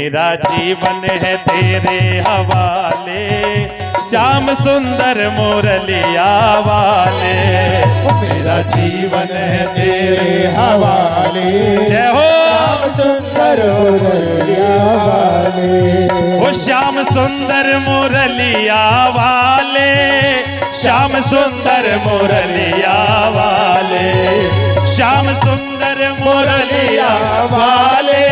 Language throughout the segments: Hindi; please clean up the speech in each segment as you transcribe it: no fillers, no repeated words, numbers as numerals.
मेरा जीवन है तेरे हवाले, श्याम सुंदर मुरलिया वाले। मेरा जीवन है तेरे हवाले, जय हो श्याम सुंदर मुरलिया वाले। ओ श्याम सुंदर मुरलिया वाले, श्याम सुंदर मुरलिया वाले, श्याम सुंदर मुरलिया वाले,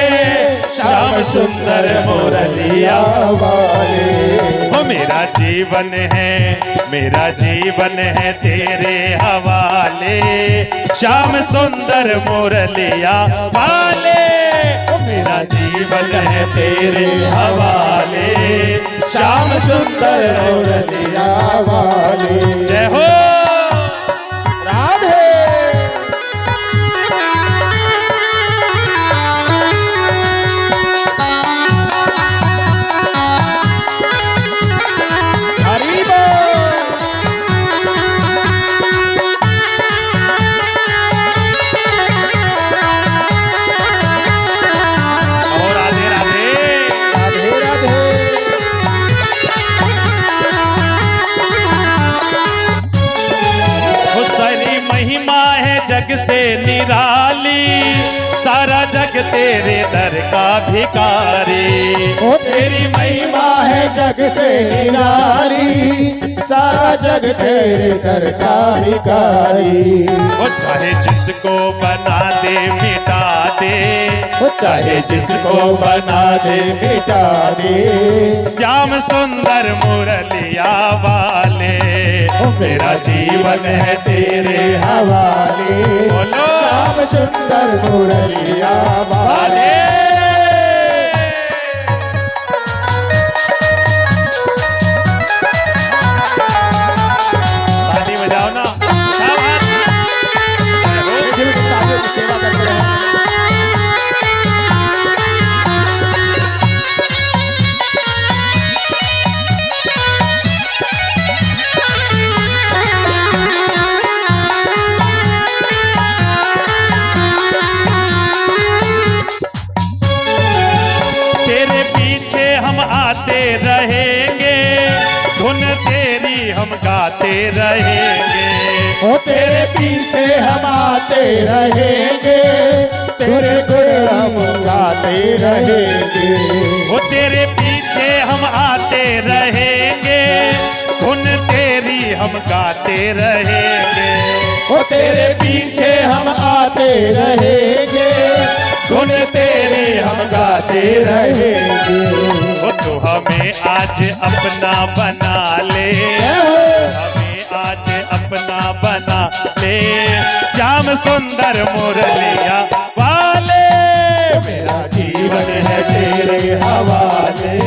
श्याम सुंदर मुरलिया वाले। ओ मेरा जीवन है तेरे हवाले, श्याम सुंदर मुरलिया वाले। ओ मेरा जीवन है तेरे हवाले, श्याम सुंदर मुरलिया वाले। जय हो राधे। हरि बोल। और राधे राधे राधे राधे। तेरी महिमा है जग से निराली, सारा जग तेरे दर का भिखारी। ओ तेरी महिमा है जग से निराली, सारा जग तेरे दर का भिखारी। वो चाहे जिसको बना दे मिटा दे, वो चाहे जिसको बना दे मिटा दे। श्याम सुंदर मुरलिया वाले। मेरा जीवन है तेरे हवाले, बोलो श्याम सुंदर मुरलिया वाले। ताली बजाओ ना, सेवा करते रहे। आते रहेंगे, धुन तेरी हम गाते रहेंगे। ओ तेरे पीछे हम आते रहेंगे, तेरे गुण हम गाते रहेंगे। ओ तेरे पीछे हम आते रहेंगे, धुन तेरी हम गाते रहेंगे। ओ तेरे पीछे हम आते रहेंगे, धुन तेरी हम गाते रहेंगे। ओ तू हमें आज अपना बना ले, हमें आज अपना बना ले, श्याम सुंदर मुरलिया वाले। मेरा जीवन है तेरे हवाले,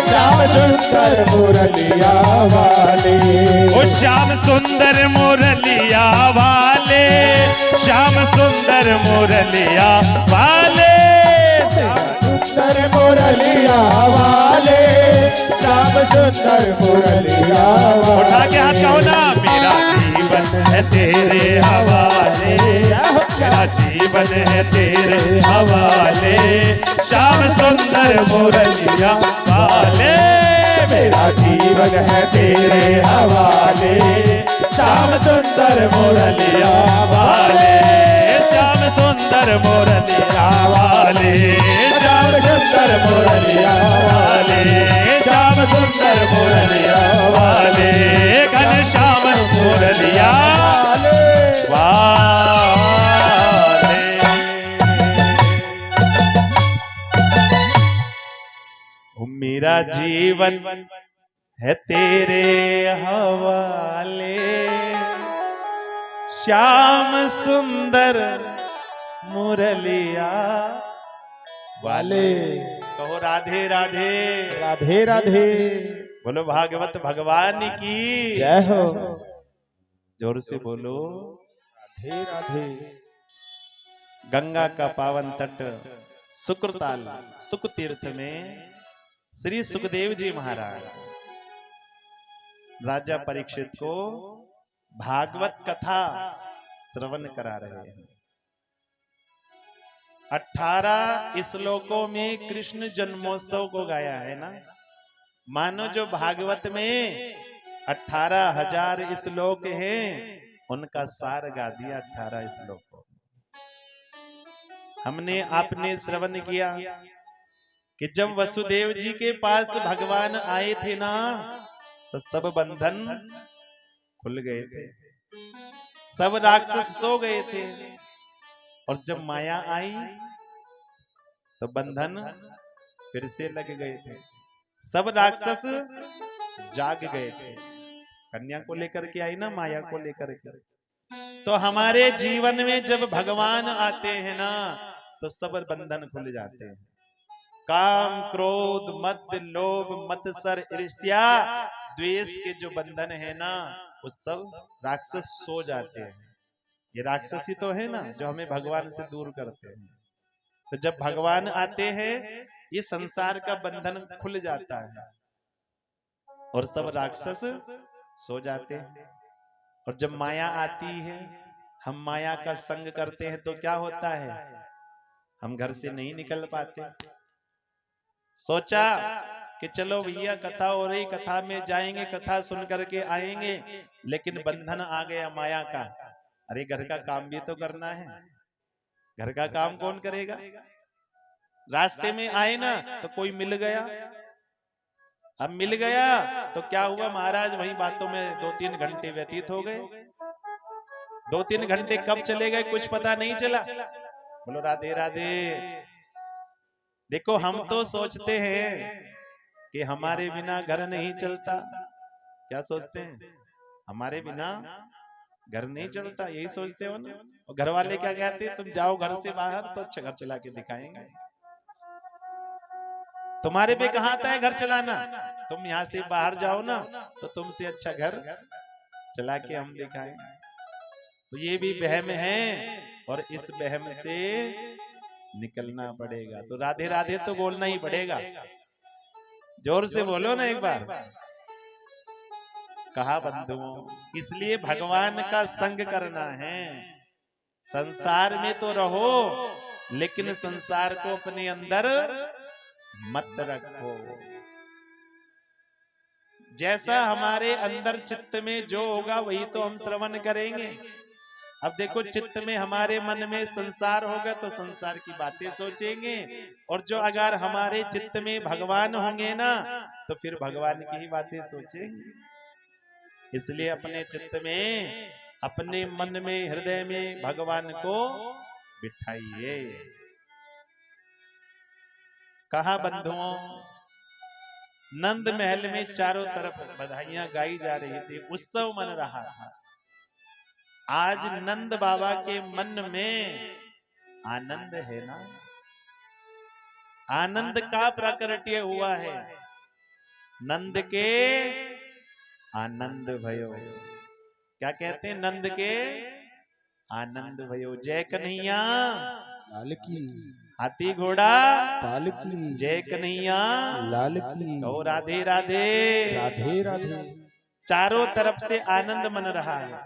श्याम सुंदर मुरलिया वाले। ओ श्याम सुंदर मुरलिया वाले, श्याम सुंदर मुरलिया वाले। सुंदर मुरलिया वाले, श्याम सुंदर मुरलिया वाले। उठा के हाथ कहो ना, मेरा जीवन है तेरे हवाले, मेरा जीवन है तेरे हवाले, श्याम सुंदर मुरलिया वाले। मेरा जीवन है तेरे हवाले, श्याम सुंदर मुरलिया वाले। श्याम सुंदर मुरलिया वाले, श्याम सुंदर मुरलिया वाले, श्याम सुंदर मुरलिया वाले, घन श्याम मुरलिया वाले। मेरा जीवन है तेरे हवाले, श्याम सुंदर मुरलिया वाले। कहो राधे राधे राधे राधे। बोलो भागवत भगवान की जय हो। जोर से बोलो राधे राधे। गंगा का पावन तट सुकृताल सुख तीर्थ में श्री सुखदेव जी महाराज राजा परीक्षित को भागवत कथा श्रवण करा रहे हैं। 18 श्लोकों में कृष्ण जन्मोत्सव को गाया है ना। मानो जो भागवत में 18,000 श्लोक हैं, उनका सार गा दिया 18 श्लोकों। हमने आपने श्रवण किया कि जब वसुदेव जी के पास भगवान आए थे ना, तो सब बंधन खुल गए थे, सब राक्षस सो गए थे। और जब माया आई तो बंधन फिर से लग गए थे, सब राक्षस जाग गए थे। कन्या को लेकर के आई ना, माया को लेकर के। तो हमारे जीवन में जब भगवान आते हैं ना, तो सब बंधन खुल जाते हैं। काम, क्रोध, मद, लोभ, मत्सर, ईर्ष्या, द्वेष के जो बंधन है ना, वो सब राक्षस सो जाते हैं। ये राक्षसी तो है ना जो हमें भगवान से दूर करते हैं। तो जब भगवान आते हैं, ये संसार का बंधन खुल जाता है और सब राक्षस सो जाते हैं। और जब माया आती है, हम माया का संग करते हैं, तो क्या होता है, हम घर से नहीं निकल पाते। सोचा कि चलो भैया कथा हो रही, कथा में जाएंगे, कथा सुन करके आएंगे, लेकिन बंधन आ गया माया का। अरे घर का काम भी तो करना है, घर का काम कौन करेगा। रास्ते में आए ना तो कोई मिल गया। अब मिल गया तो क्या हुआ महाराज, वही बातों में 2-3 घंटे व्यतीत हो गए। 2-3 घंटे कब चले गए कुछ पता नहीं चला। बोलो राधे राधे। देखो हम तो सोचते हैं कि हमारे बिना घर नहीं चलता। क्या सोचते हैं, हमारे बिना घर नहीं चलता, यही सोचते हो ना। और घर वाले क्या कहते हैं, तुम जाओ घर से बाहर तो अच्छा घर चला के दिखाएंगे। तुम्हारे पे कहाँ आता है घर चलाना, तुम यहाँ से बाहर जाओ ना तो तुमसे अच्छा घर चला के हम दिखाएंगे। तो ये भी वहम है और इस वहम से निकलना पड़ेगा। तो राधे राधे तो बोलना ही पड़ेगा, जोर से बोलो ना एक बार। कहा बंधुओं, इसलिए भगवान का संग करना है। संसार में तो रहो, लेकिन संसार को अपने अंदर मत रखो। जैसा हमारे अंदर चित्त में जो होगा वही तो हम श्रवण करेंगे। अब देखो चित्त में हमारे मन में संसार होगा तो संसार की बातें सोचेंगे, और जो अगर हमारे चित्त में भगवान होंगे ना तो फिर भगवान की ही बातें सोचेंगे। इसलिए अपने चित्त में, अपने मन में, हृदय में भगवान को बिठाइए। कहा बंधुओं, नंद महल में चारों तरफ बधाइयां गाई जा रही थी, उत्सव मन रहा था। आज नंद बाबा के मन में आनंद है ना, आनंद का प्राकट्य हुआ है। नंद के आनंद भयो, क्या कहते हैं, नंद के आनंद भयो। जय कन्हैया लाल की, हाथी घोड़ा पाल की, जय कन्हैया लाल की, कहो राधे राधे राधे राधे। चारों तरफ से आनंद मन रहा है।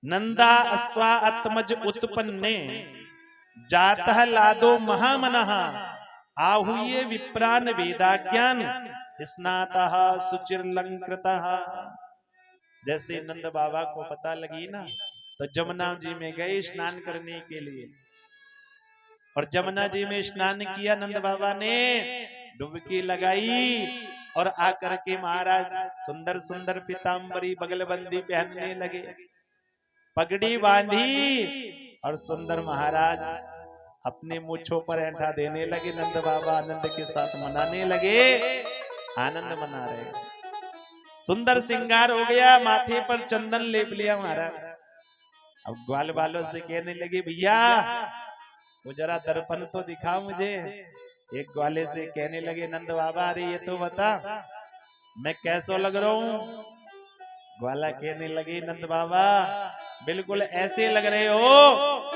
नंदा अस्त्वा आत्मज उत्पन्ने जातः लादो महामनः आहुये विप्रान वेदाज्ञान स्नातः सुचिरलंकृतः। जैसे नंद बाबा को पता लगी ना, तो जमुना जी में गए स्नान करने के लिए, और जमुना जी में स्नान किया नंद बाबा ने, डुबकी लगाई और आकर के महाराज सुंदर सुंदर पीतांबरी बगलबंदी पहनने लगे, पगड़ी बांधी और सुंदर महाराज अपने मूंछों पर ऐंठा देने लगे। नंद बाबा आनंद के साथ मनाने लगे, आनंद मना रहे। सुंदर श्रृंगार हो गया, माथे पर चंदन लेप लिया महाराज। अब ग्वाल वालों से कहने लगे, भैया वो जरा दर्पण तो दिखा मुझे। एक ग्वाले से कहने लगे नंद बाबा, अरे ये तो बता मैं कैसा लग रहा हूँ। ग्वाला कहने लगे, नंद बाबा बिल्कुल ऐसे लग रहे हो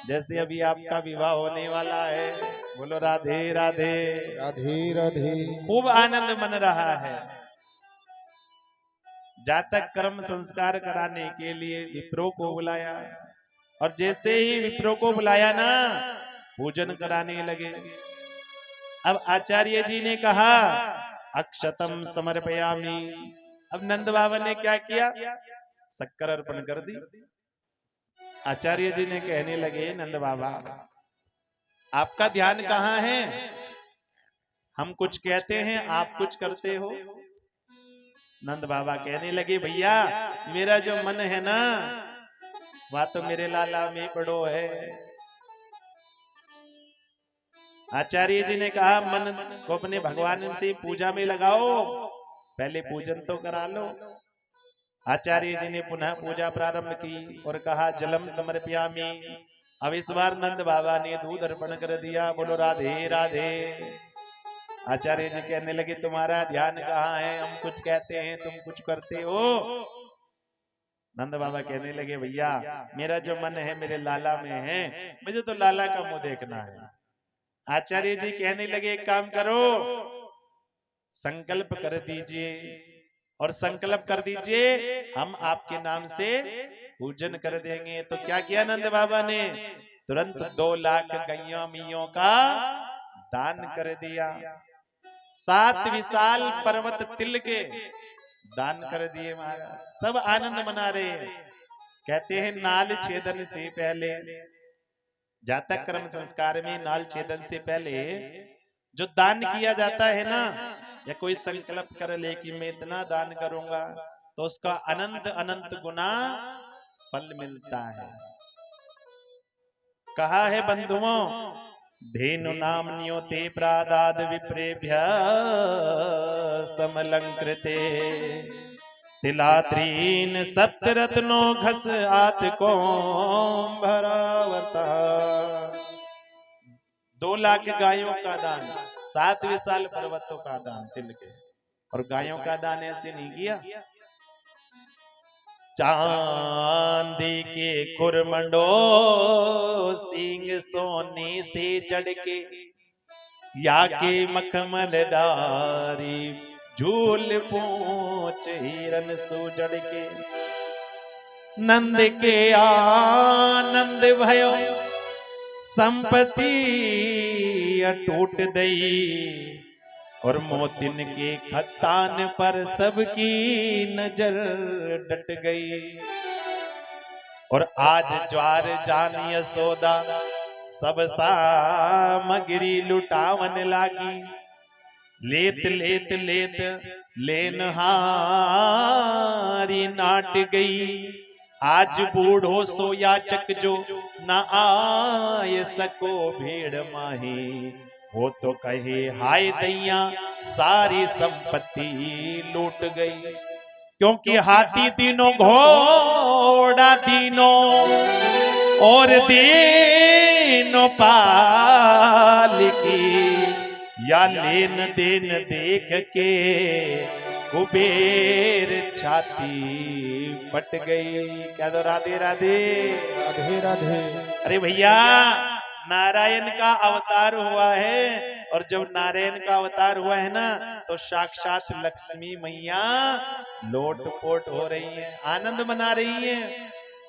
जैसे अभी आपका विवाह होने वाला है। बोलो राधे राधे राधे राधे। खूब आनंद मन रहा है। जातक कर्म संस्कार कराने के लिए विप्रो को बुलाया। और जैसे ही विप्रो को बुलाया ना, पूजन कराने लगे। अब आचार्य जी ने कहा अक्षतम समर्पयामि। अब नंद बाबा ने क्या किया, शक्कर अर्पण कर दी। आचार्य जी ने कहने लगे नंद बाबा आपका ध्यान कहाँ है, हम कुछ कहते हैं आप कुछ करते हो। नंद बाबा कहने लगे भैया मेरा जो मन है ना वह तो मेरे लाला में पड़ो है। आचार्य जी ने कहा मन को अपने भगवान से पूजा में लगाओ, पहले पूजन तो करा लो। आचार्य जी ने पुनः पूजा प्रारंभ की और कहा जलम समर्पयामि। अब इस बार नंद बाबा ने दूध अर्पण कर दिया। बोलो राधे राधे। आचार्य जी कहने लगे तुम्हारा ध्यान कहाँ है, हम कुछ कहते हैं तुम कुछ करते हो। नंद बाबा कहने लगे भैया मेरा जो मन है मेरे लाला में है, मुझे तो लाला का मुंह देखना है। आचार्य जी कहने लगे एक काम करो, संकल्प कर दीजिए और संकल्प कर दीजिए हम आपके नाम से पूजन कर देंगे। तो क्या किया नंद बाबा ने, तुरंत 2 लाख गैया मियों का दान कर दिया। 7 विशाल पर्वत तिल के दान कर दिए महाराज। सब आनंद मना रहे हैं। कहते हैं नाल छेदन से पहले, जातक कर्म संस्कार में नाल छेदन से पहले जो दान किया जाता है ना, या कोई संकल्प कर ले कि मैं इतना दान करूंगा, तो उसका अनंत अनंत गुना फल मिलता है। कहा है बंधुओं धेनु नाम न्योते प्रादाद विप्रेभ्य समलंकृते तिलात्रीन सप्तरत्नो घस आत को भरावता। 2 लाख गायों का दान, 7 विशाल पर्वतों का दान तिल के, और गायों का दान ऐसे नहीं किया। चांदी के कुरमंडो सिंह सोने से जड़ के, या के मखमल डारी झूल पूछ हिरन सुजड़ के। नंद के आनंद भयो संपत्ति अटूट दई, और मोतिन के खतान पर सबकी नजर डट गई। और आज ज्वार जान यशोदा सब सामग्री लुटावन लागी। लेत लेत लेत लेनहारी नाट गई। आज बूढ़ो सो याचक जो न आए सको भेड़ माही, वो तो कहे हाय दैया सारी संपत्ति लूट गई। क्योंकि हाथी तीनों घोड़ा तीनों और तीनों पालकी, या लेन देन देख के कुबेर छाती पट गई। क्या दो राधे राधे राधे राधे। अरे भैया नारायण का अवतार हुआ है, और जब नारायण का अवतार हुआ है ना तो साक्षात लक्ष्मी मैया लोटपोट हो रही है, आनंद मना रही है।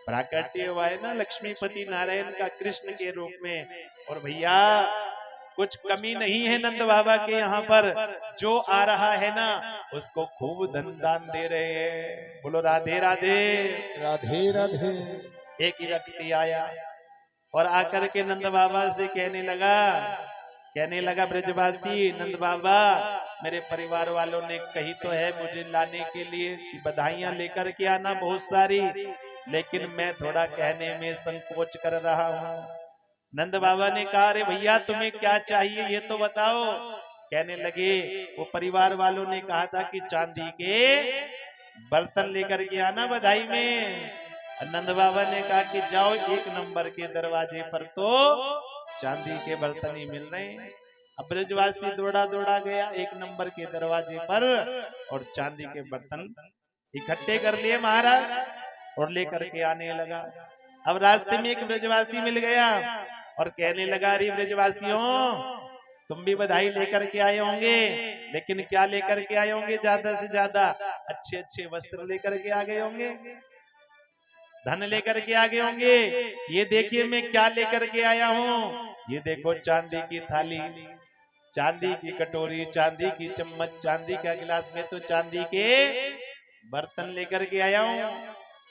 प्राकट्य हुआ है ना लक्ष्मीपति नारायण का कृष्ण के रूप में। और भैया कुछ कमी नहीं है नंद बाबा के यहाँ पर, जो आ रहा है ना उसको खूब धन दान दे रहे हैं। बोलो राधे राधे राधे राधे। एक व्यक्ति आया और आकर के नंद बाबा से कहने लगा ब्रजवासी नंद बाबा मेरे परिवार वालों ने कही तो है मुझे लाने के लिए कि बधाइयां लेकर के आना बहुत सारी, लेकिन मैं थोड़ा कहने में संकोच कर रहा हूँ। नंद बाबा ने कहा अरे भैया तुम्हें क्या चाहिए ये तो बताओ। कहने लगे वो परिवार वालों ने कहा था कि चांदी के बर्तन लेकर के आना बधाई में। नंद बाबा ने कहा कि जाओ 1 नंबर के दरवाजे पर तो चांदी के बर्तन ही मिल रहे हैं। अब ब्रजवासी दौड़ा दौड़ा गया 1 नंबर के दरवाजे पर और चांदी के बर्तन इकट्ठे कर लिए महाराज और लेकर के आने लगा। अब रास्ते में एक ब्रजवासी मिल गया और कहने लगा अरे ब्रजवासियों तुम भी बधाई लेकर के आए होंगे, लेकिन क्या लेकर के आए होंगे? ज्यादा से ज्यादा अच्छे अच्छे वस्त्र लेकर के आ गए होंगे। धन लेकर के आगे होंगे। ये देखिए मैं क्या लेकर के आया हूँ। ये देखो चांदी की थाली, चांदी की कटोरी, चांदी की चम्मच, चांदी का गिलास, में तो चांदी के बर्तन लेकर के आया हूँ।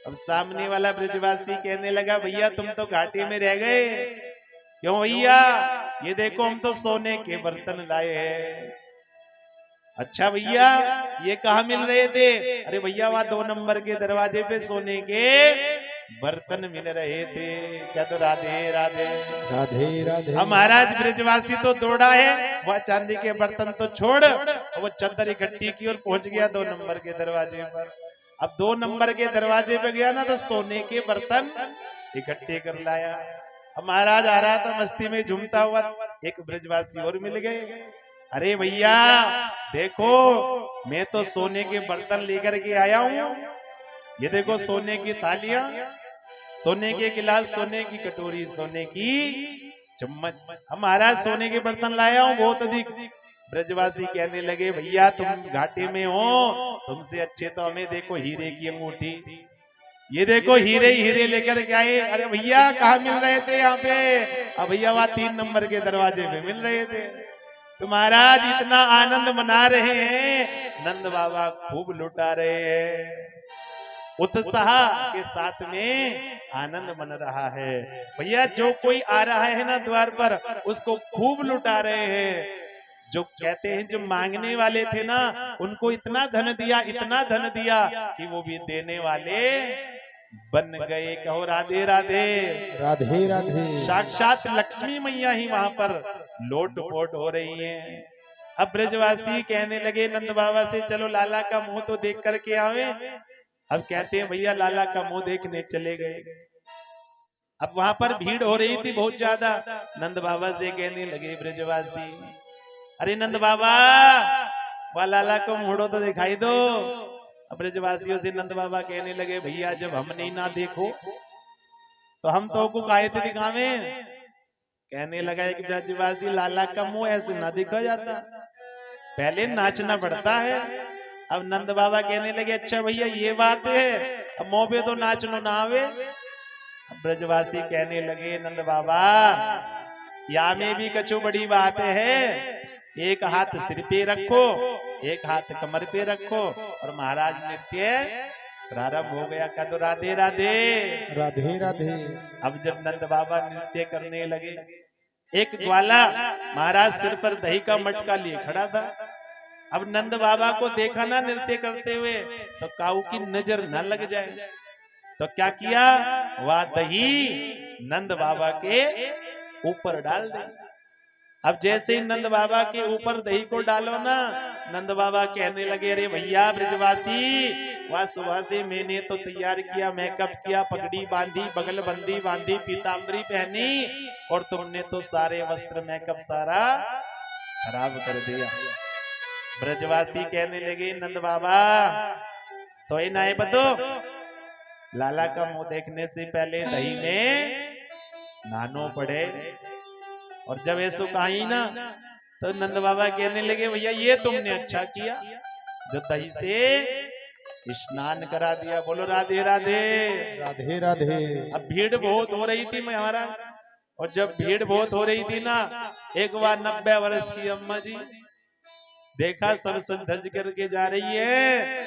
अब सामने वाला ब्रजवासी कहने लगा भैया तुम तो घाटी में रह गए। क्यों भैया? ये देखो हम तो सोने के बर्तन लाए हैं। अच्छा भैया ये कहाँ मिल रहे थे? अरे भैया वहां 2 नंबर के दरवाजे पे सोने के बर्तन मिल रहे थे। क्या तो राधे राधे राधे राधे। अब महाराज ब्रजवासी तो दौड़ा है, वह चांदी के बर्तन तो छोड़, वो चद्दर इकट्ठी की और पहुंच गया 2 नंबर के दरवाजे पर। अब 2 नंबर के दरवाजे पे गया ना तो सोने के बर्तन इकट्ठे कर लाया। अब महाराज आ रहा था मस्ती में झूमता हुआ, एक ब्रजवासी और मिल गए। अरे भैया देखो मैं तो सोने के बर्तन लेकर के आया हूँ। ये देखो सोने की थालियां, सोने के गिलास, सोने की कटोरी, सोने की चम्मच। हमारा सोने के बर्तन लाया हूँ बहुत अधिक। ब्रजवासी कहने लगे भैया तुम घाटे में हो, तुमसे अच्छे तो हमें देखो हीरे की अंगूठी, ये देखो हीरे हीरे लेकर के आए। अरे भैया कहाँ मिल रहे थे यहाँ पे? अब भैया वहां 3 नंबर के दरवाजे पे मिल रहे थे। तो महाराज इतना आनंद मना रहे हैं, नंद बाबा खूब लुटा रहे हैं, उत्साह के साथ में आनंद मन रहा है। भैया जो कोई आ रहा है ना द्वार पर, उसको खूब लुटा रहे हैं। जो कहते हैं जो मांगने वाले थे ना, उनको इतना धन दिया, इतना धन दिया कि वो भी देने वाले बन गए। कहो राधे राधे राधे राधे। साक्षात लक्ष्मी मैया ही वहां पर लोट पोट हो रही हैं। अब ब्रजवासी कहने लगे नंद बाबा से चलो लाला का मुंह तो देख करके आवे। अब कहते हैं भैया लाला का मुंह देखने चले गए। अब वहां पर भीड़ हो रही थी बहुत ज्यादा। नंद बाबा से कहने लगे ब्रजवासी, अरे नंद बाबा वह लाला को मुड़ो तो दिखाई दो। अब ब्रजवासियों से नंद बाबा कहने लगे भैया जब हम नहीं ना देखो तो हम तो को काहे थे दिखावे। कहने लगा एक ब्रजवासी लाला का मुंह ऐसे ना देखा जाता, पहले नाचना पड़ता है। अब नंद बाबा कहने लगे अच्छा भैया ये बात है, अब मुंह पे तो नाचनो ना आवे। अब ब्रजवासी कहने लगे नंद बाबा या में भी कछु बड़ी बात है, एक हाथ सिर पे रखो, एक हाथ कमर पे रखो और महाराज नृत्य प्रारंभ हो गया। का तो राधे राधे राधे राधे। अब जब नंद बाबा नृत्य करने लगे, एक ग्वाला महाराज सिर पर दही का मटका लिए खड़ा था। अब नंद बाबा को देखा ना नृत्य करते हुए, तो काऊ की नजर न लग जाए, तो क्या किया, वह दही नंद बाबा के ऊपर डाल दे। अब जैसे ही नंद बाबा के ऊपर दही को डालो ना, नंद बाबा कहने लगे अरे भैया ब्रजवासी वह सुबह से मैंने तो तैयार किया, मेकअप किया, पगड़ी बांधी, बगल बंदी बांधी, पीताम्बरी पहनी, और तुमने तो सारे वस्त्र मेकअप सारा खराब कर दिया। ब्रजवासी कहने लगे नंद बाबा तो ही ना बतो, लाला का मुंह देखने से पहले दही में नानो पड़े। और जब ऐसो कही ना तो नंद बाबा कहने लगे भैया ये तुमने अच्छा किया जो दही से स्नान करा दिया। बोलो राधे राधे राधे राधे। अब भीड़ बहुत हो रही थी महाराज, और जब भीड़ बहुत हो रही थी ना, एक बार 90 वर्ष की अम्मा जी देखा सब सज करके जा रही है,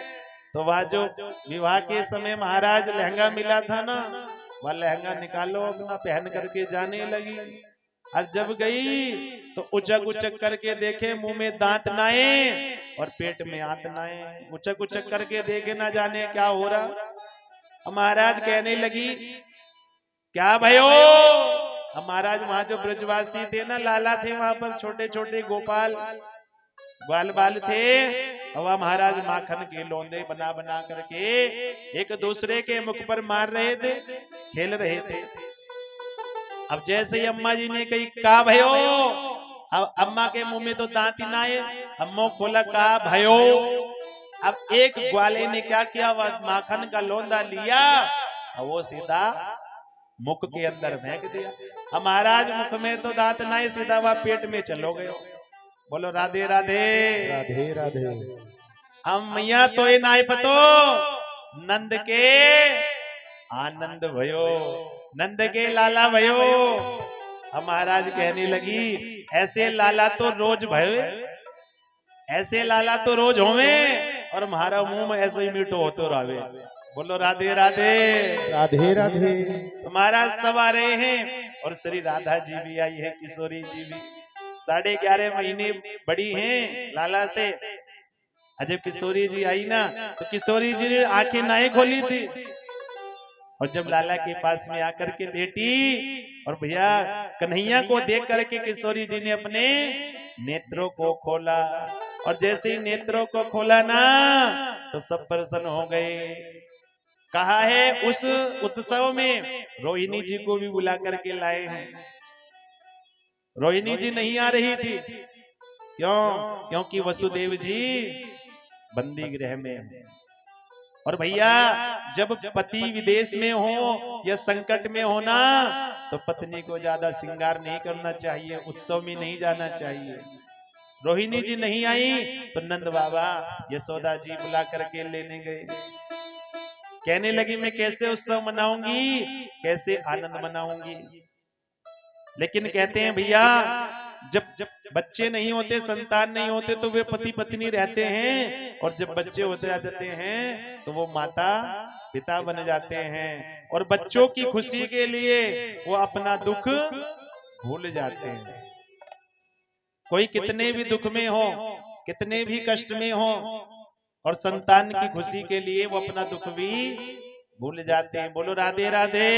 तो वह जो विवाह के समय महाराज लहंगा मिला था ना, वह लहंगा निकालो अपना पहन करके जाने लगी। और जब गई तो उचक उचक करके देखे मुंह में दांत नाए और पेट में आंत नाए, उचक उचक करके देखे ना जाने क्या हो रहा। महाराज कहने लगी क्या भयो। महाराज वहां जो ब्रजवासी थे ना, लाला थे वहां पर, छोटे छोटे गोपाल ग्वाल बाल थे, और महाराज माखन के लोंदे बना बना करके एक दूसरे के मुख पर मार रहे थे, खेल रहे थे। अब जैसे ही अम्मा जी ने कही का भयो, अब अम्मा के मुंह में तो दांत ही ना आए, अम्मो खोला का भयो। अब एक ग्वाले ने क्या किया, माखन का लोंदा लिया और वो सीधा मुख के अंदर फेंक दिया। महाराज मुख में तो दांत ना आए, सीधा वह पेट में चलो गए। बोलो राधे राधे राधे राधे। हम मैया तो ये ना पतो नंद के आनंद भयो, नंद के लाला भयो। हम महाराज कहने लगी ऐसे लाला तो रोज भयो, ऐसे लाला तो रोज होवे और हमारा मुंह में ऐसे ही मीठो होतो रहे। बोलो राधे राधे राधे राधे। तो महाराज सब आ रहे हैं और श्री राधा जी भी आई है, किशोरी जी भी 11.5 महीने बड़ी हैं लाला से। जब किशोरी जी आई ना तो किशोरी जी ने आंखें नाए खोली थी और जब लाला के पास में आकर के लेटी और भैया कन्हैया को देख करके किशोरी जी ने अपने नेत्रों को खोला और जैसे ही नेत्रों को खोला ना तो सब प्रसन्न हो गए। कहा है उस उत्सव में रोहिणी जी को भी बुला करके लाए हैं। रोहिणी जी नहीं आ रही थी, क्यों? क्योंकि वसुदेव जी बंदी गृह में है। और भैया जब पति विदेश में हो या संकट में हो ना तो पत्नी को ज्यादा श्रृंगार नहीं करना चाहिए, उत्सव में नहीं जाना चाहिए। रोहिणी जी नहीं आई तो नंद बाबा यशोदा जी बुला करके लेने गए। कहने लगी मैं कैसे उत्सव मनाऊंगी, कैसे आनंद मनाऊंगी। लेकिन कहते हैं भैया जब बच्चे नहीं होते, संतान नहीं होते तो वे पति पत्नी रहते हैं और जब बच्चे होते जाते हैं तो वो माता पिता बन जाते हैं और बच्चों की खुशी के लिए वो अपना दुख भूल जाते हैं। कोई कितने भी दुख में हो, कितने भी कष्ट में हो और संतान की खुशी के लिए वो अपना दुख भी भूल जाते हैं। बोलो राधे राधे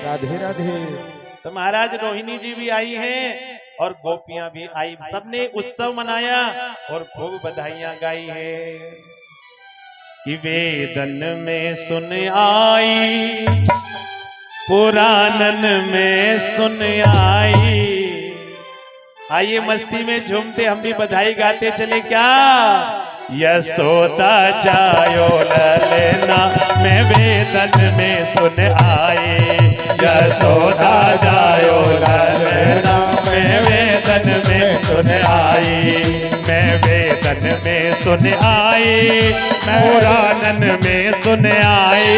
राधे राधे। तो महाराज रोहिणी जी भी आई हैं और गोपियां भी आई, सबने उत्सव मनाया और खूब बधाइयां गाई है कि वेदन में सुन आई, पुराणन में सुन आई। आइए मस्ती में झूमते हम भी बधाई गाते चले क्या। यशोदा जायो ललना मैं वेदन में सुन आई, यशोदा जायो ललना मैं वेदन में सुन आई, मैं वेदन में सुन आई, पुराणन में सुन आई,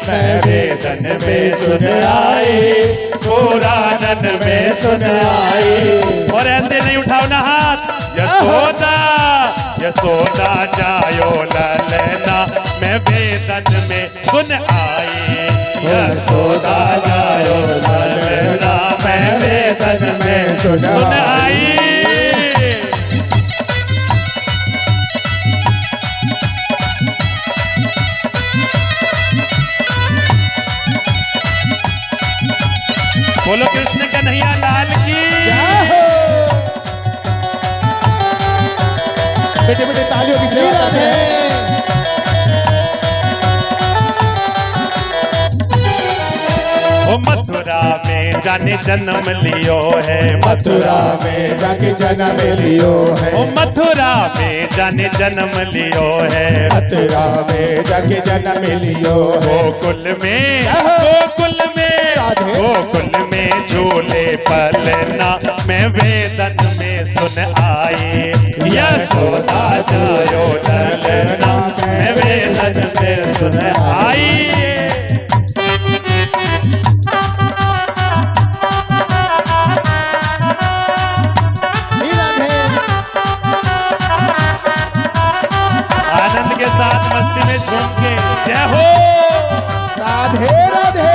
मैं वेदन में सुन आई, पुराणन में सुन आई। और ऐसे नहीं उठाओ ना हाथ। यशोदा यशोदा जायो ललना मैं वेदन में सुन आई, यशोदा जायो ललना मैं वेदन में सुन आई। बोलो कृष्ण कन्हैया लाल की। बेटे बेटे तालियों की सेवा करते हैं। ओ मथुरा में जाने जन्म लियो है, मथुरा में जाके जन्म लियो है, ओ मथुरा में जाने जन्म लियो है, मथुरा में जाके जन्म लियो है। गोकुल में गोकुल में गोकुल में झूले पलना मैं वेदन में सुन आई, यशोदा जायो ललना मैं वेदन में सुन आई। आनंद के साथ मस्ती में झूम के जय हो राधे राधे।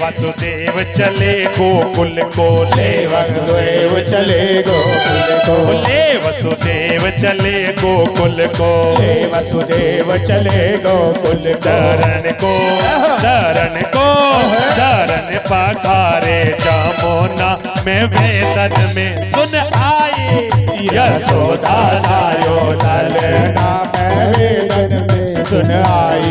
वसुदेव चले गोकुल को, ले वसुदेव चले गोकुल को, ले वसुदेव चले गोकुल को, ले वसुदेव चले गोकुल को। चरण को चरण को चरण पखारे जामुना मैं वेदन में सुन आई, यशोदा जायो ललना मैं वेदन में सुन आई,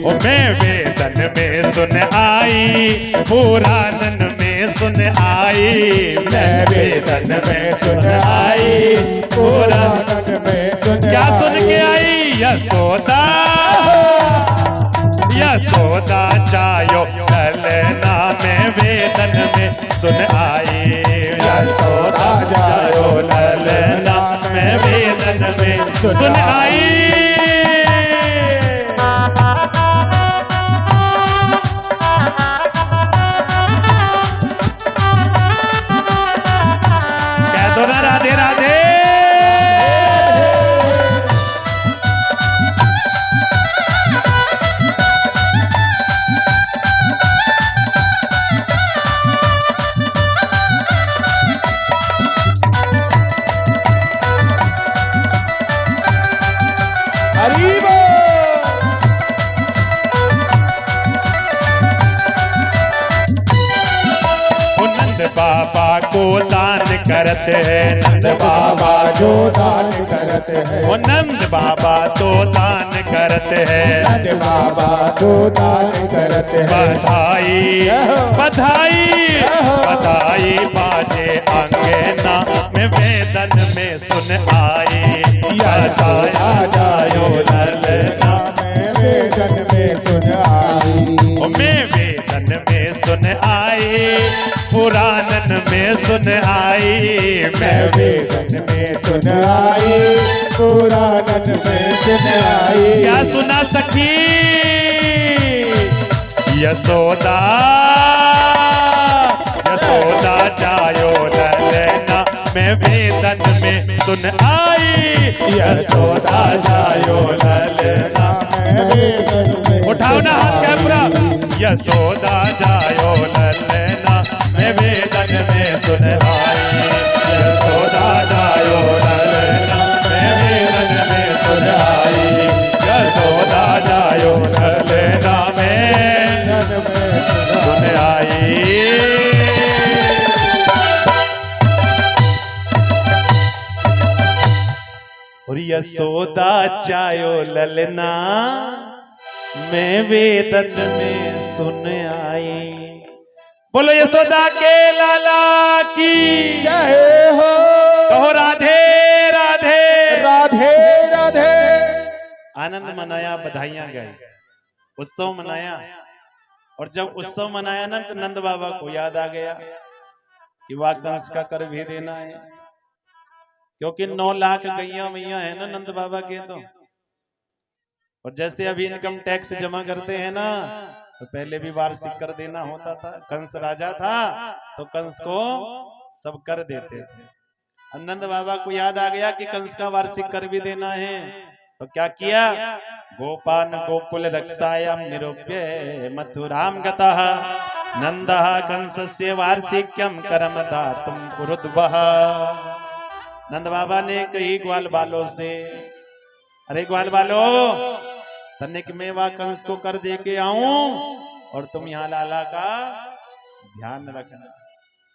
ओ मैं वेदन में सुन आई, पुराणन में सुन आई, मैं वेदन में सुन आई, पुराणन में सुन। क्या सुन के आई? यशोदा यशोदा जायो ललना में वेदन में सुन आई। यशोदा जायो ललना में वेदन में सुन आई। कह दो ना राधे राधे। बाबा को दान करते हैं नंद बाबा जो दान करते हैं। वो नंद बाबा तो दान करते हैं। नंद बाबा जो दान करते हैं। बधाई बधाई बधाई बाजे अंगना में वेदन में सुन आई। यशोदा जायो ललना में वेदन में सुन आई। मैं वेदन में सुन आई पुराणन में सुन आई। मैं वेदन में सुन आई पुराणन में सुन आई। क्या सुना सखी यशोदा यशोदा जायो ललना में वेदन में सुन आई। यशोदा जायो ललना में वेदन में उठाओ ना हाथ कैमरा। यशोदा जायो ललना में वेदन में सुन आई। यशोदा जायो ललना में वेदन में सुन आई। यशोदा जायो ललना में सुन आई। और यशोदा जायो ललना मैं वेदन में सुन आई। बोलो यशोदा के लाला की जय हो। कहो राधे राधे राधे राधे। आनंद मनाया, बधाइयां गाई, उत्सव मनाया। और जब उत्सव मनाया ना तो नंद बाबा को याद आ गया कि वाह कंस का कर भी देना है, क्योंकि 9 लाख गैया मैया है ना नंद बाबा के। तो और जैसे अभी इनकम टैक्स जमा करते हैं ना तो पहले भी वार्षिक कर देना होता था। कंस राजा था तो कंस को सब कर देते थे। नंद बाबा को याद आ गया कि कंस का वार्षिक कर भी देना है, तो क्या किया? गोपान गोकुल रक्षायाम निरूप्य मथुराम गतः नंदः कंसस्य वार्षिक्यम करम दातुम कुरुद्वः। नंद बाबा ने कही ग्वाल बालों से, अरे ग्वाल बालो तनिक मैं वह कंस को कर दे के आऊं और तुम यहाँ लाला का ध्यान रखना।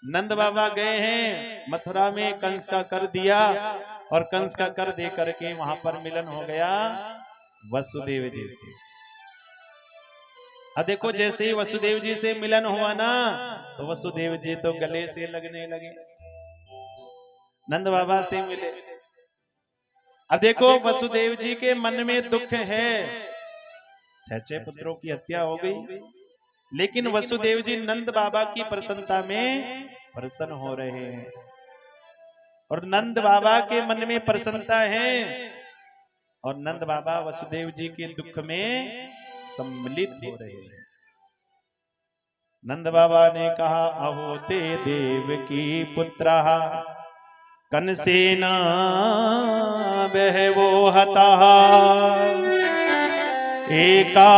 नंद बाबा गए हैं मथुरा में, कंस का कर दिया और कंस का कर दे करके वहां पर मिलन हो गया वसुदेव जी से। अब देखो जैसे ही वसुदेव जी से मिलन हुआ ना तो वसुदेव जी तो गले से लगने लगे, नंद बाबा से मिले। अब देखो वसुदेव जी के मन में दुख है, 6 पुत्रों की हत्या हो गई, लेकिन वसुदेव जी नंद बाबा की प्रसन्नता में प्रसन्न हो रहे हैं और नंद बाबा के मन में प्रसन्नता है और नंद बाबा वसुदेव जी के दुख में सम्मिलित हो रहे हैं। नंद बाबा ने कहा अहो ते देव की पुत्रा कंसेना बहवो हता एका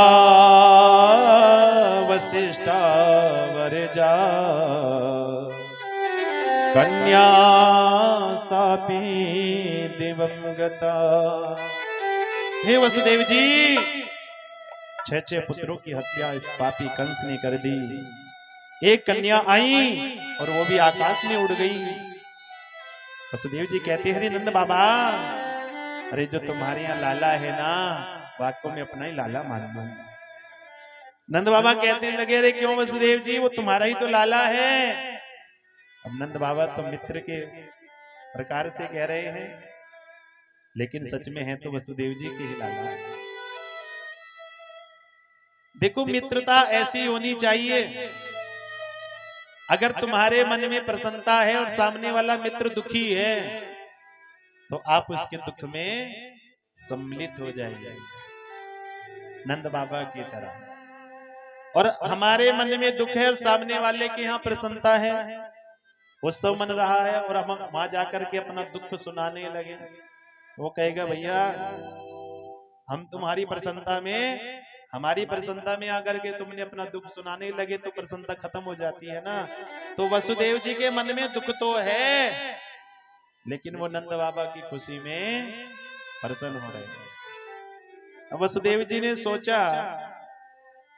वशिष्ठा वरजा कन्या सापी दिवंगता। हे वसुदेव जी, 6 पुत्रों की हत्या इस पापी कंस ने कर दी। एक कन्या आई और वो भी आकाश में उड़ गई। वसुदेव जी कहते हैं नंद बाबा, अरे जो तुम्हारे यहाँ लाला है ना बात को मैं अपना ही लाला मान लूं। नंद बाबा कहते लगे अरे क्यों वसुदेव जी, वो तुम्हारा ही तो लाला है। अब नंद बाबा तो मित्र के प्रकार से कह रहे हैं लेकिन सच में है तो वसुदेव जी के ही लाला। देखो मित्रता ऐसी होनी चाहिए, अगर तुम्हारे मन में प्रसन्नता है और सामने वाला मित्र दुखी है तो आप उसके दुख में सम्मिलित हो जाइए नंद बाबा की तरह। और हमारे मन में दुख है और सामने वाले के यहाँ प्रसन्नता है, उत्सव मन रहा है और हम वहां जाकर के अपना दुख सुनाने लगे, वो कहेगा भैया हम तुम्हारी प्रसन्नता में, हमारी प्रसन्नता में आकर के तुमने अपना दुख सुनाने लगे तो प्रसन्नता खत्म हो जाती है ना। तो वसुदेव जी के मन में दुख तो है, लेकिन वो नंद बाबा की खुशी में प्रसन्न हो रहे हैं। अब वसुदेव जी ने सोचा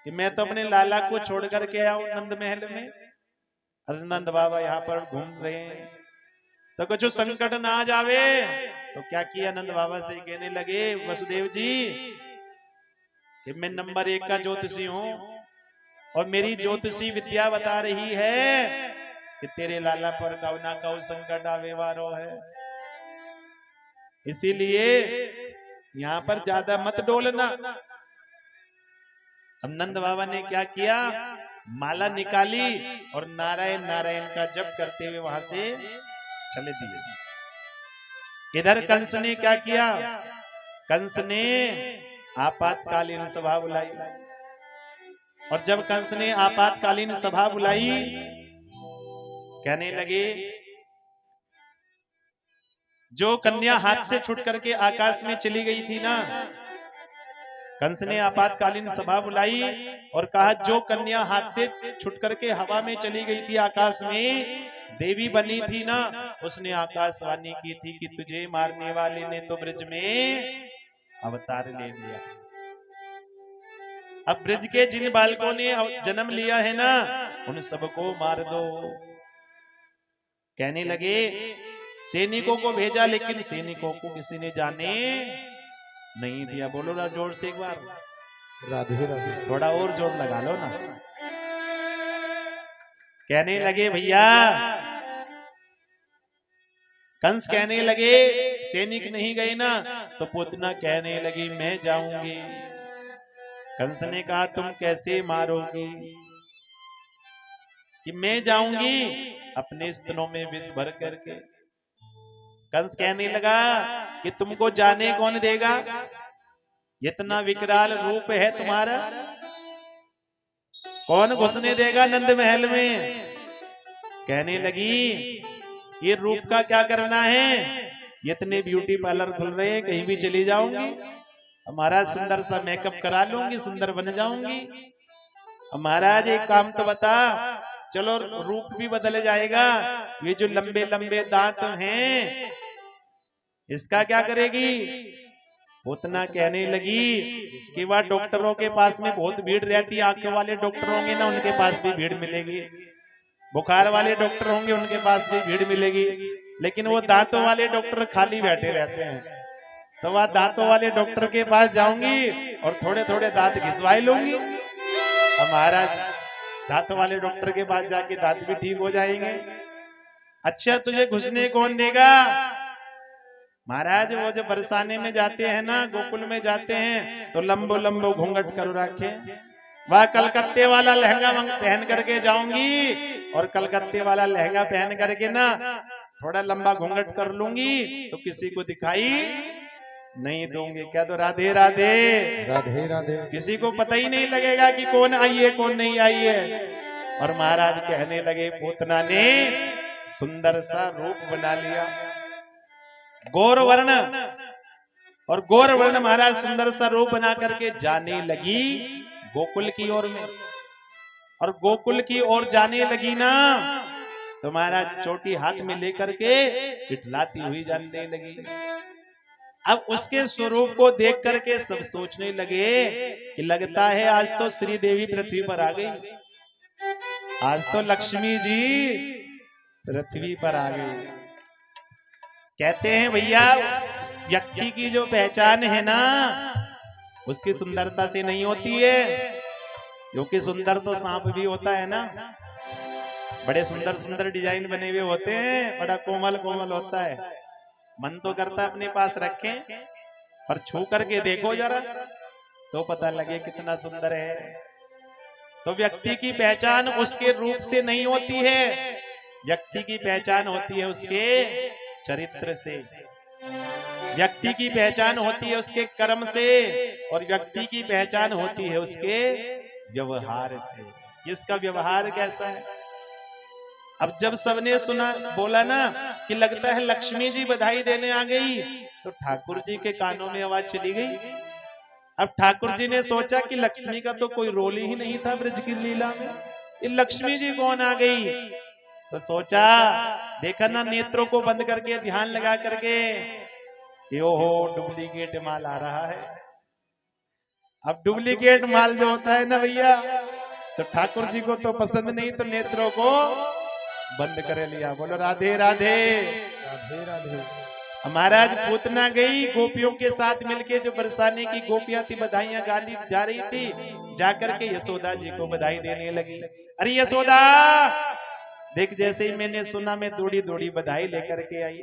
कि मैं तो अपने लाला को छोड़ करके आऊं नंद महल में, और नंद बाबा यहाँ पर घूम रहे हैं तो कुछ संकट ना आ जावे। तो क्या किया, नंद बाबा से कहने लगे वसुदेव जी कि मैं नंबर 1 का ज्योतिषी हूं और मेरी ज्योतिषी विद्या बता रही है कि तेरे लाला पर कौ ना कौ संकट आवे वारो है, इसीलिए यहां पर ज्यादा मत डोलना। अब नंद बाबा ने क्या किया, माला निकाली और नारायण नारायण का जप करते हुए वहां से चले दिए। इधर कंस ने क्या किया, कंस ने आपातकालीन सभा बुलाई, और जब कंस ने आपातकालीन सभा बुलाई कहने लगे जो कन्या हाथ से छूट करके आकाश में चली गई थी ना, कंस ने आपातकालीन सभा बुलाई और कहा जो कन्या हाथ से छूट करके हवा में चली गई थी, आकाश में देवी बनी थी ना, उसने आकाशवाणी की थी कि तुझे मारने वाले ने तो ब्रज में अवतार ले लिया। अब ब्रज के जिन बालकों ने जन्म लिया है ना, उन सबको मार दो। कहने लगे सैनिकों को भेजा, लेकिन सैनिकों को किसी ने जाने नहीं दिया। बोलो ना जोर से एक बार, राधे राधे। थोड़ा और जोर लगा लो ना। कहने लगे भैया, कंस कहने लगे सैनिक नहीं गए ना, तो पूतना कहने लगी मैं जाऊंगी। कंस ने कहा तुम कैसे मारोगी, कि मैं जाऊंगी अपने स्तनों में विष भर करके। कंस कहने लगा कि तुमको जाने कौन देगा, इतना विकराल रूप है तुम्हारा, कौन घुसने देगा नंद महल में। कहने लगी ये रूप का क्या करना है, इतने ब्यूटी पार्लर खुल रहे हैं, कहीं भी चली जाऊंगी, हमारा सुंदर सा मेकअप करा लूंगी, सुंदर बन जाऊंगी। महाराज एक काम तो बता, चलो रूप भी बदल जाएगा, ये जो लंबे लंबे दांत हैं इसका क्या करेगी। उतना कहने लगी कि वह डॉक्टरों के पास में बहुत भीड़ रहती है, आंखों वाले डॉक्टर होंगे ना उनके पास भी भीड़ मिलेगी, बुखार वाले डॉक्टर होंगे उनके पास भी भीड़ मिलेगी, लेकिन वो दांतों वाले डॉक्टर खाली बैठे रहते हैं। तो वह दांतों वाले डॉक्टर के पास जाऊंगी और थोड़े थोड़े दांत घिसवाई लूंगी। अब महाराज दांतों वाले डॉक्टर के पास जाके दांत भी ठीक हो जाएंगे। अच्छा तुझे घुसने कौन देगा। महाराज वो जब बरसाने में जाते हैं ना, गोकुल में जाते हैं, तो लंबो लंबो घूंघट कर रखे, वह कलकत्ते वाला लहंगा पहन करके जाऊंगी और कलकत्ते वाला लहंगा पहन करके ना थोड़ा लंबा घूंघट कर लूंगी तो किसी को दिखाई नहीं दूंगी। क्या तो राधे राधे राधे राधे। किसी को पता ही नहीं लगेगा कि कौन आई है कौन नहीं आई है। और महाराज कहने लगे पूतना ने सुंदर सा रूप बना लिया, गौर वर्ण, और गौर वर्ण महाराज सुंदर सा रूप बना करके जाने लगी गोकुल की ओर में। और गोकुल की ओर जाने लगी ना तो महाराज चोटी हाथ में लेकर के इठलाती हुई जाने लगी। अब उसके स्वरूप को देख करके सब सोचने लगे कि लगता है आज तो श्री देवी पृथ्वी पर आ गई, आज तो लक्ष्मी जी पृथ्वी पर आ गई। कहते हैं भैया व्यक्ति की जो पहचान है ना उसकी सुंदरता से नहीं होती है, क्योंकि सुंदर तो सांप भी होता है ना, बड़े सुंदर सुंदर डिजाइन बने हुए होते हैं, बड़ा कोमल कोमल होता है। मन तो करता अपने पास रखें, पर छू करके देखो जरा तो पता लगे कितना सुंदर है। तो व्यक्ति की पहचान उसके रूप से नहीं होती है, व्यक्ति की पहचान होती है उसके चरित्र से, व्यक्ति की पहचान होती है उसके कर्म से, और व्यक्ति की पहचान होती है उसके व्यवहार से। ये उसका व्यवहार कैसा है। अब जब सबने सुना, बोला ना कि लगता है लक्ष्मी जी बधाई देने आ गई, तो ठाकुर जी के कानों में आवाज चली गई। अब ठाकुर जी ने सोचा कि लक्ष्मी का तो कोई रोल ही नहीं था ब्रज की लीला में, ये लक्ष्मी जी कौन आ गई। तो सोचा, देखा ना नेत्रों को बंद करके ध्यान लगा करके कि ओहो डुप्लीकेट माल आ रहा है। अब डुप्लीकेट माल जो होता है ना भैया, तो ठाकुर जी को तो पसंद नहीं, तो नेत्रों को बंद कर लिया। बोलो राधे राधे राधे राधे। महाराज पूतना गई गोपियों के साथ मिलके, जो बरसाने की गोपियां थी बधाइयां गाने जा रही थी, जाकर के यशोदा जी को बधाई देने लगी। अरे यशोदा देख, जैसे ही मैंने सुना मैं दौड़ी दौड़ी बधाई लेकर के आई।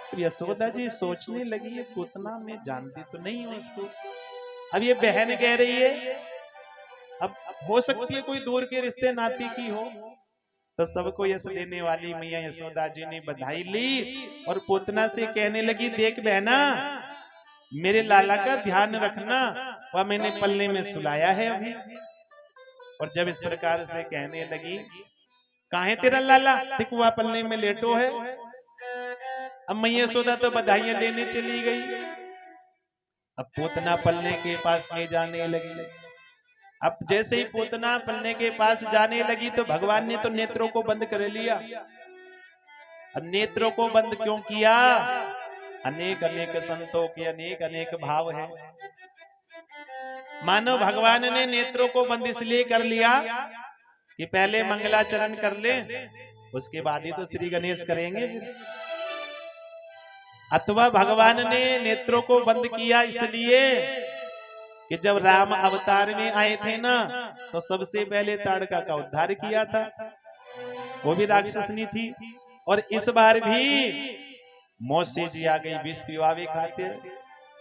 तो यशोदा जी सोचने लगी, ये पूतना मैं जानती तो नहीं हूं उसको। अब ये बहन कह रही है, अब हो सकती है कोई दूर के रिश्ते नाती की हो। तो सबको यश देने वाली मैया यशोदा जी ने बधाई ली और पूतना से कहने लगी, देख बहना मेरे लाला का ध्यान रखना, वह मैंने पल्ले में सुलाया है अभी। और जब इस प्रकार से कहने लगी, कहाँ है तेरा लाला, देख वह पल्ले में लेटो है। अब मैया यशोदा तो बधाइयां लेने चली गई। अब पूतना पल्ले के पास ले जाने लगी। अब जैसे ही पूतना पलने के पास जाने लगी, तो भगवान ने तो नेत्रों को बंद कर लिया। अब नेत्रों को बंद क्यों किया, अनेक अनेक संतों के अनेक अनेक भाव है। मानो भगवान ने नेत्रों को बंद इसलिए कर लिया कि पहले मंगलाचरण कर ले, उसके बाद ही तो श्री गणेश करेंगे। अथवा भगवान ने नेत्रों को बंद किया इसलिए कि जब राम अवतार में आए थे ना, तो सबसे पहले ताड़का का उद्धार किया था, वो भी राक्षसनी थी। और इस बार भी मौसी जी आ गई विष पिवावे खातिर,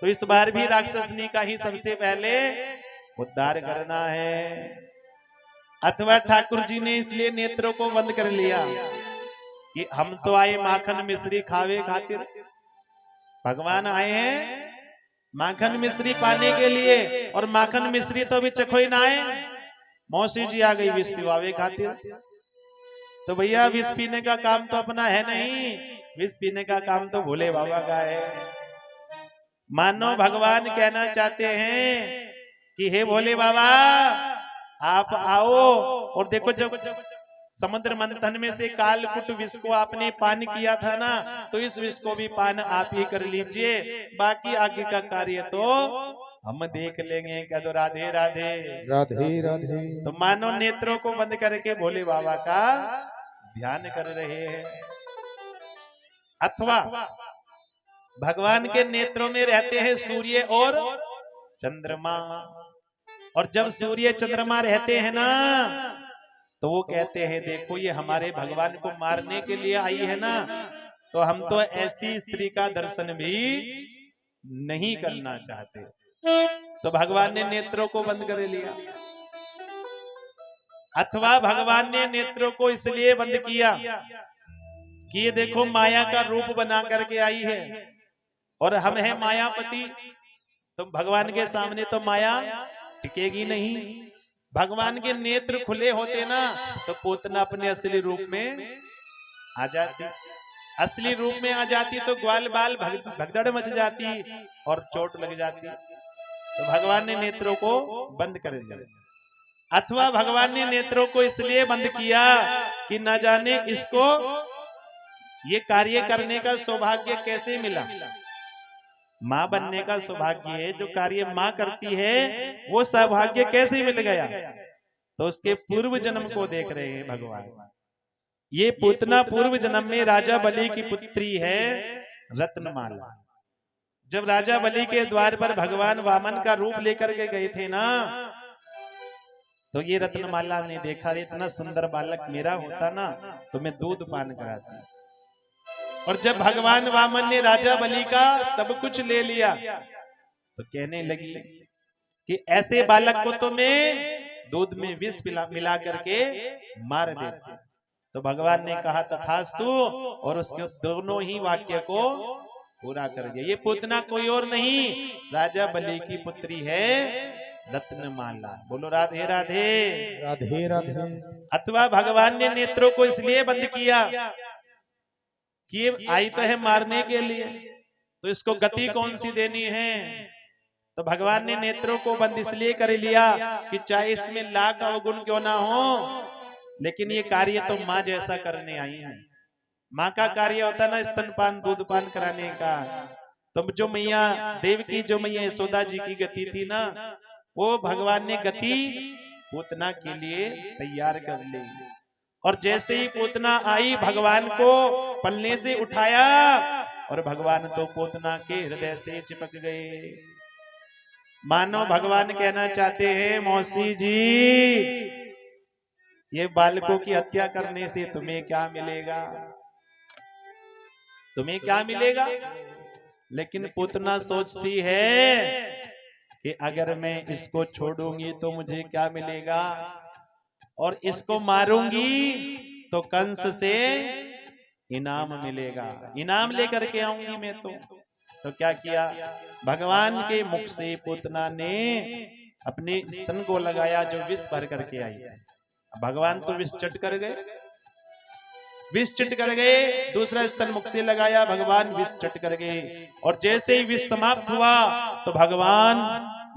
तो इस बार भी राक्षसनी का ही सबसे पहले उद्धार करना है। अथवा ठाकुर जी ने इसलिए नेत्रों को बंद कर लिया कि हम तो आए माखन मिश्री खावे खातिर, भगवान आए हैं माखन मिश्री पाने के लिए, और माखन मिश्री तो अभी चखोई ना आए, मौसी जी आ गई विष पिवावे खातिर। तो भैया विष पीने का काम तो अपना है नहीं, विष पीने का काम तो भोले बाबा का है। मानो भगवान कहना चाहते हैं कि हे भोले बाबा आप आओ, और देखो जब समुद्र मंथन में से कालकुट विष को आपने पान किया था ना, तो इस विष को भी पान आप ही कर लीजिए, बाकी आगे का कार्य तो हम देख लेंगे। कह दो राधे राधे राधे राधे। तो मानो नेत्रों को बंद करके भोले बाबा का ध्यान कर रहे हैं। अथवा भगवान के नेत्रों में रहते हैं सूर्य और चंद्रमा, और जब सूर्य चंद्रमा रहते हैं ना, तो वो कहते हैं देखो ये हमारे भगवान को मारने के लिए आई है ना, तो हम तो ऐसी स्त्री का दर्शन भी नहीं करना चाहते। तो भगवान ने नेत्रों को बंद कर लिया। अथवा भगवान ने नेत्रों को इसलिए बंद किया कि ये देखो माया का रूप बना करके आई है, और हम है मायापति, तो भगवान के सामने तो माया टिकेगी नहीं। भगवान के नेत्र खुले होते ना, तो पूतना अपने असली रूप में आ जाती, असली रूप में आ जाती तो ग्वाल बाल भगदड़ मच जाती और चोट लग जाती। तो भगवान ने नेत्रों को बंद कर दिया। अथवा भगवान ने नेत्रों को इसलिए बंद किया कि न जाने इसको ये कार्य करने का सौभाग्य कैसे मिला। माँ बनने का सौभाग्य है, जो कार्य माँ करती है वो सौभाग्य कैसे मिल गया, तो उसके पूर्व जन्म को देख रहे हैं भगवान। ये पूतना पूर्व जन्म में राजा बलि की पुत्री है रत्नमाला। जब राजा बलि के द्वार पर भगवान वामन का रूप लेकर के गए थे ना, तो ये रत्नमाला ने देखा इतना सुंदर बालक मेरा होता ना तो मैं दूध पान कराती। और जब भगवान वामन ने राजा बलि का सब कुछ ले लिया तो कहने लगी कि ऐसे बालक को तो मैं दूध में विष मिला करके मार देती। तो भगवान ने कहा तथास्तु और उसके उस दोनों ही वाक्य को पूरा कर दिया। ये पूतना कोई और नहीं, राजा बलि की पुत्री है रत्नमाला। बोलो राधे राधे। राधे राधे। अथवा भगवान ने नेत्रों को इसलिए बंद किया कि ये आई तो है मारने के लिए, तो इसको गति कौन सी देनी है। तो भगवान ने नेत्रों को बंद इसलिए कर लिया कि चाहे इसमें लाख अवगुण क्यों ना हो, लेकिन ये कार्य तो माँ जैसा करने आई है। माँ का कार्य होता ना स्तनपान दूध पान कराने का। तो जो मैया देव की जो मैया यशोदा जी की गति थी ना, वो भगवान ने गति पूतना के लिए तैयार कर ली। और जैसे ही पूतना आई भगवान को पलने से उठाया और भगवान तो पूतना के हृदय से चिपक गए। मानो भगवान कहना चाहते हैं मौसी जी, ये बालकों की हत्या करने से तुम्हें क्या मिलेगा, तुम्हें क्या मिलेगा। लेकिन पूतना सोचती है कि अगर मैं इसको छोड़ूंगी तो मुझे क्या मिलेगा, और इसको मारूंगी तो कंस से इनाम मिलेगा, इनाम लेकर के आऊंगी मैं। तो क्या किया, भगवान के मुख से पूतना ने अपने स्तन को लगाया जो विष भर करके आई है। भगवान तो विष चट कर गए, विष चट कर गए। दूसरा स्तन मुख से लगाया, भगवान विष चट कर गए। और जैसे ही विष समाप्त हुआ तो भगवान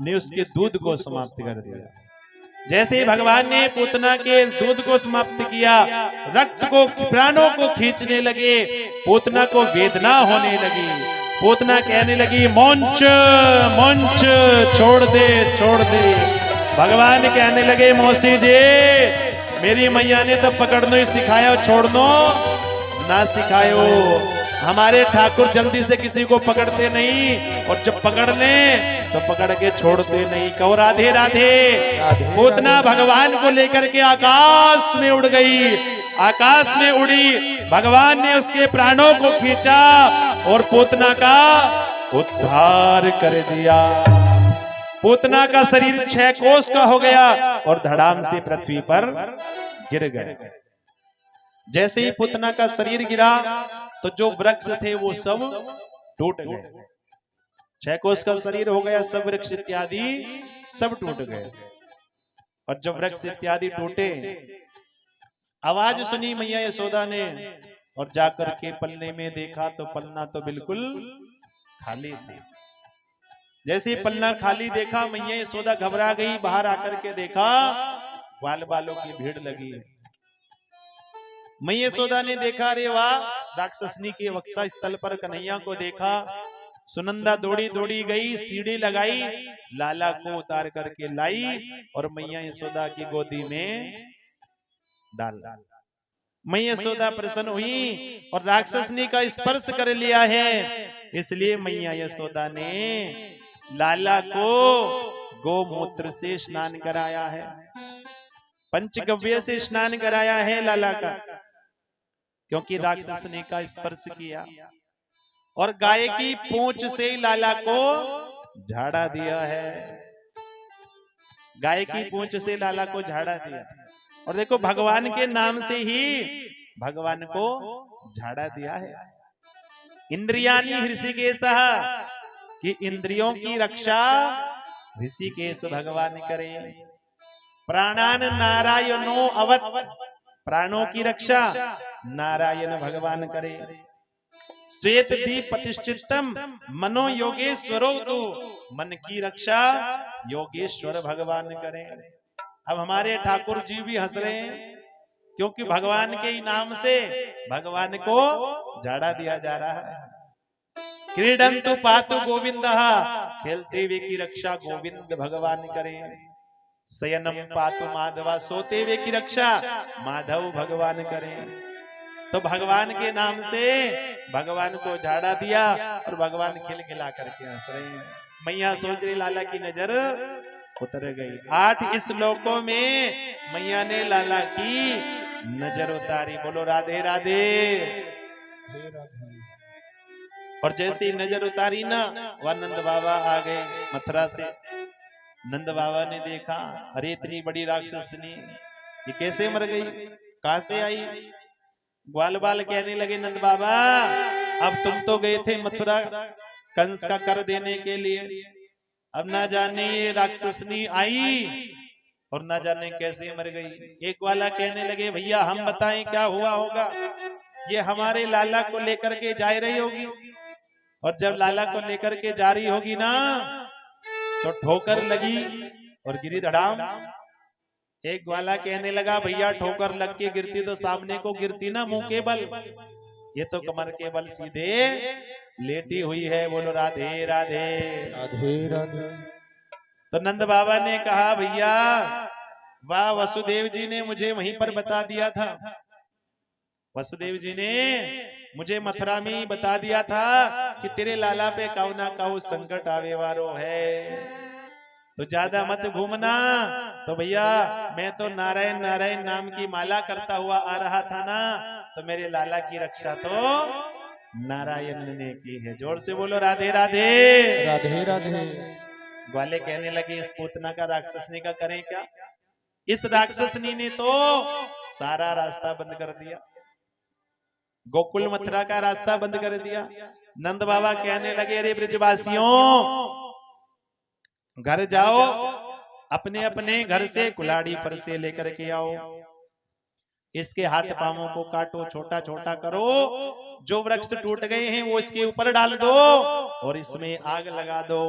ने उसके दूध को समाप्त कर दिया। जैसे ही भगवान ने पूतना के दूध को समाप्त किया, रक्त को प्राणों को खींचने लगे, पूतना को वेदना होने लगी। पूतना कहने लगी मोंच मोंच, छोड़ दे छोड़ दे। भगवान कहने लगे मौसी जी, मेरी मैया ने तो पकड़नो ही सिखाया, छोड़नो ना सिखायो। हमारे ठाकुर जल्दी से किसी को पकड़ते नहीं, और जब पकड़ ले तो पकड़ के छोड़ते नहीं। कहो राधे राधे। पूतना भगवान को लेकर के आकाश में उड़ गई, आकाश में उड़ी। भगवान ने उसके प्राणों को खींचा और पूतना का उद्धार कर दिया। पूतना का शरीर 6 कोस का हो गया और धड़ाम से पृथ्वी पर गिर गए। जैसे ही पूतना का शरीर गिरा तो जो वृक्ष थे वो सब टूट गए। 6 कोस का शरीर हो गया, सब वृक्ष इत्यादि सब टूट गए। और जब वृक्ष इत्यादि टूटे, आवाज सुनी मैया यशोदा ने, और जाकर के पलने में देखा तो पलना तो बिल्कुल खाली थी। जैसे ही पलना खाली देखा, मैया यशोदा घबरा गई। बाहर आकर के देखा ग्वाल बालों की भीड़ लगी। मैया यशोदा ने देखा, अरे वाह, राक्षसनी के वक्षा स्थल पर कन्हैया को देखा। सुनंदा दौड़ी दौड़ी गई, सीढ़ी लगाई, लाला को उतार करके लाई और मैया यशोदा की गोदी में डाला। मैया यशोदा प्रसन्न हुई और राक्षसनी का स्पर्श कर लिया है, इसलिए मैया यशोदा ने लाला को गोमूत्र से स्नान कराया है, पंचगव्य से स्नान कराया है लाला का, क्योंकि राक्षसनी का स्पर्श किया। और गाय की पूंछ से लाला को झाड़ा दिया है, गाय की पूंछ से लाला को झाड़ा दिया। और देखो भगवान के नाम से ही भगवान को झाड़ा दिया है। इंद्रियानी हृषिकेशः, कि इंद्रियों की रक्षा ऋषिकेश भगवान करें। प्राणान नारायणो अवत, प्राणों की रक्षा नारायण भगवान करे। श्वेत दीप प्रतिष्ठितम मनो योगेश्वरो, तो मन की रक्षा योगेश्वर भगवान करें। अब हमारे ठाकुर जी भी हंस रहे हैं, क्योंकि भगवान के ही नाम से भगवान को झाड़ा दिया जा रहा है। क्रीडंतु पातु गोविंदः, खेलते हुए की रक्षा गोविंद भगवान करें। शयनम पातु माधवा, सोते हुए की रक्षा माधव भगवान करें। तो भगवान के नाम से भगवान को झाड़ा दिया और भगवान खिलखिला करके हंस रहे हैं। मैया सोच रही लाला की नजर उतर गई। 8 श्लोकों में मैया ने लाला की नजर उतारी। बोलो राधे राधे। राधे राधे। और जैसे ही नजर उतारी ना, वह नंद बाबा आ गए मथुरा से। नंद बाबा ने देखा, अरे इतनी बड़ी राक्षसनी, ये कैसे मर गई, कहां से आई? ग्वाल बाल कहने लगे, नंद बाबा अब तुम तो गए थे मथुरा कंस का कर देने के लिए, अब ना जाने ये राक्षसनी आई और ना जाने कैसे मर गई। एक वाला कहने लगे, भैया हम बताएं क्या हुआ होगा, ये हमारे लाला को लेकर के जा रही होगी, और जब लाला को लेकर के जा रही होगी ना तो ठोकर लगी और गिरी धड़ाम। एक ग्वाला कहने लगा, भैया ठोकर लग के गिरती तो सामने को गिरती ना मुंह के बल, ये तो कमर के बल सीधे लेटी हुई है। बोलो राधे राधे। राधे राधे। तो नंद बाबा ने कहा, भैया वाह, वसुदेव जी ने मुझे वहीं पर बता दिया था, वसुदेव जी ने मुझे मथुरा में ही बता दिया था कि तेरे लाला पे काऊ ना काऊ संकट आवे वारो है, तो ज्यादा मत घूमना। तो भैया मैं तो नारायण नारायण नाम की माला करता हुआ आ रहा था ना, तो मेरे लाला की रक्षा तो नारायण ने की है। जोर से बोलो राधे राधे। राधे राधे। ग्वाले कहने लगे, इस पूतना का राक्षसनी का करें क्या? इस राक्षसनी ने तो सारा रास्ता बंद कर दिया, गोकुल मथुरा का रास्ता बंद कर दिया। नंद बाबा कहने लगे, अरे ब्रजवासियों घर जाओ, अपने अपने घर से कुल्हाड़ी पर से लेकर के आओ, इसके हाथ पांवों को काटो, छोटा छोटा करो, जो वृक्ष टूट गए हैं वो इसके ऊपर डाल दो और इसमें आग लगा दो।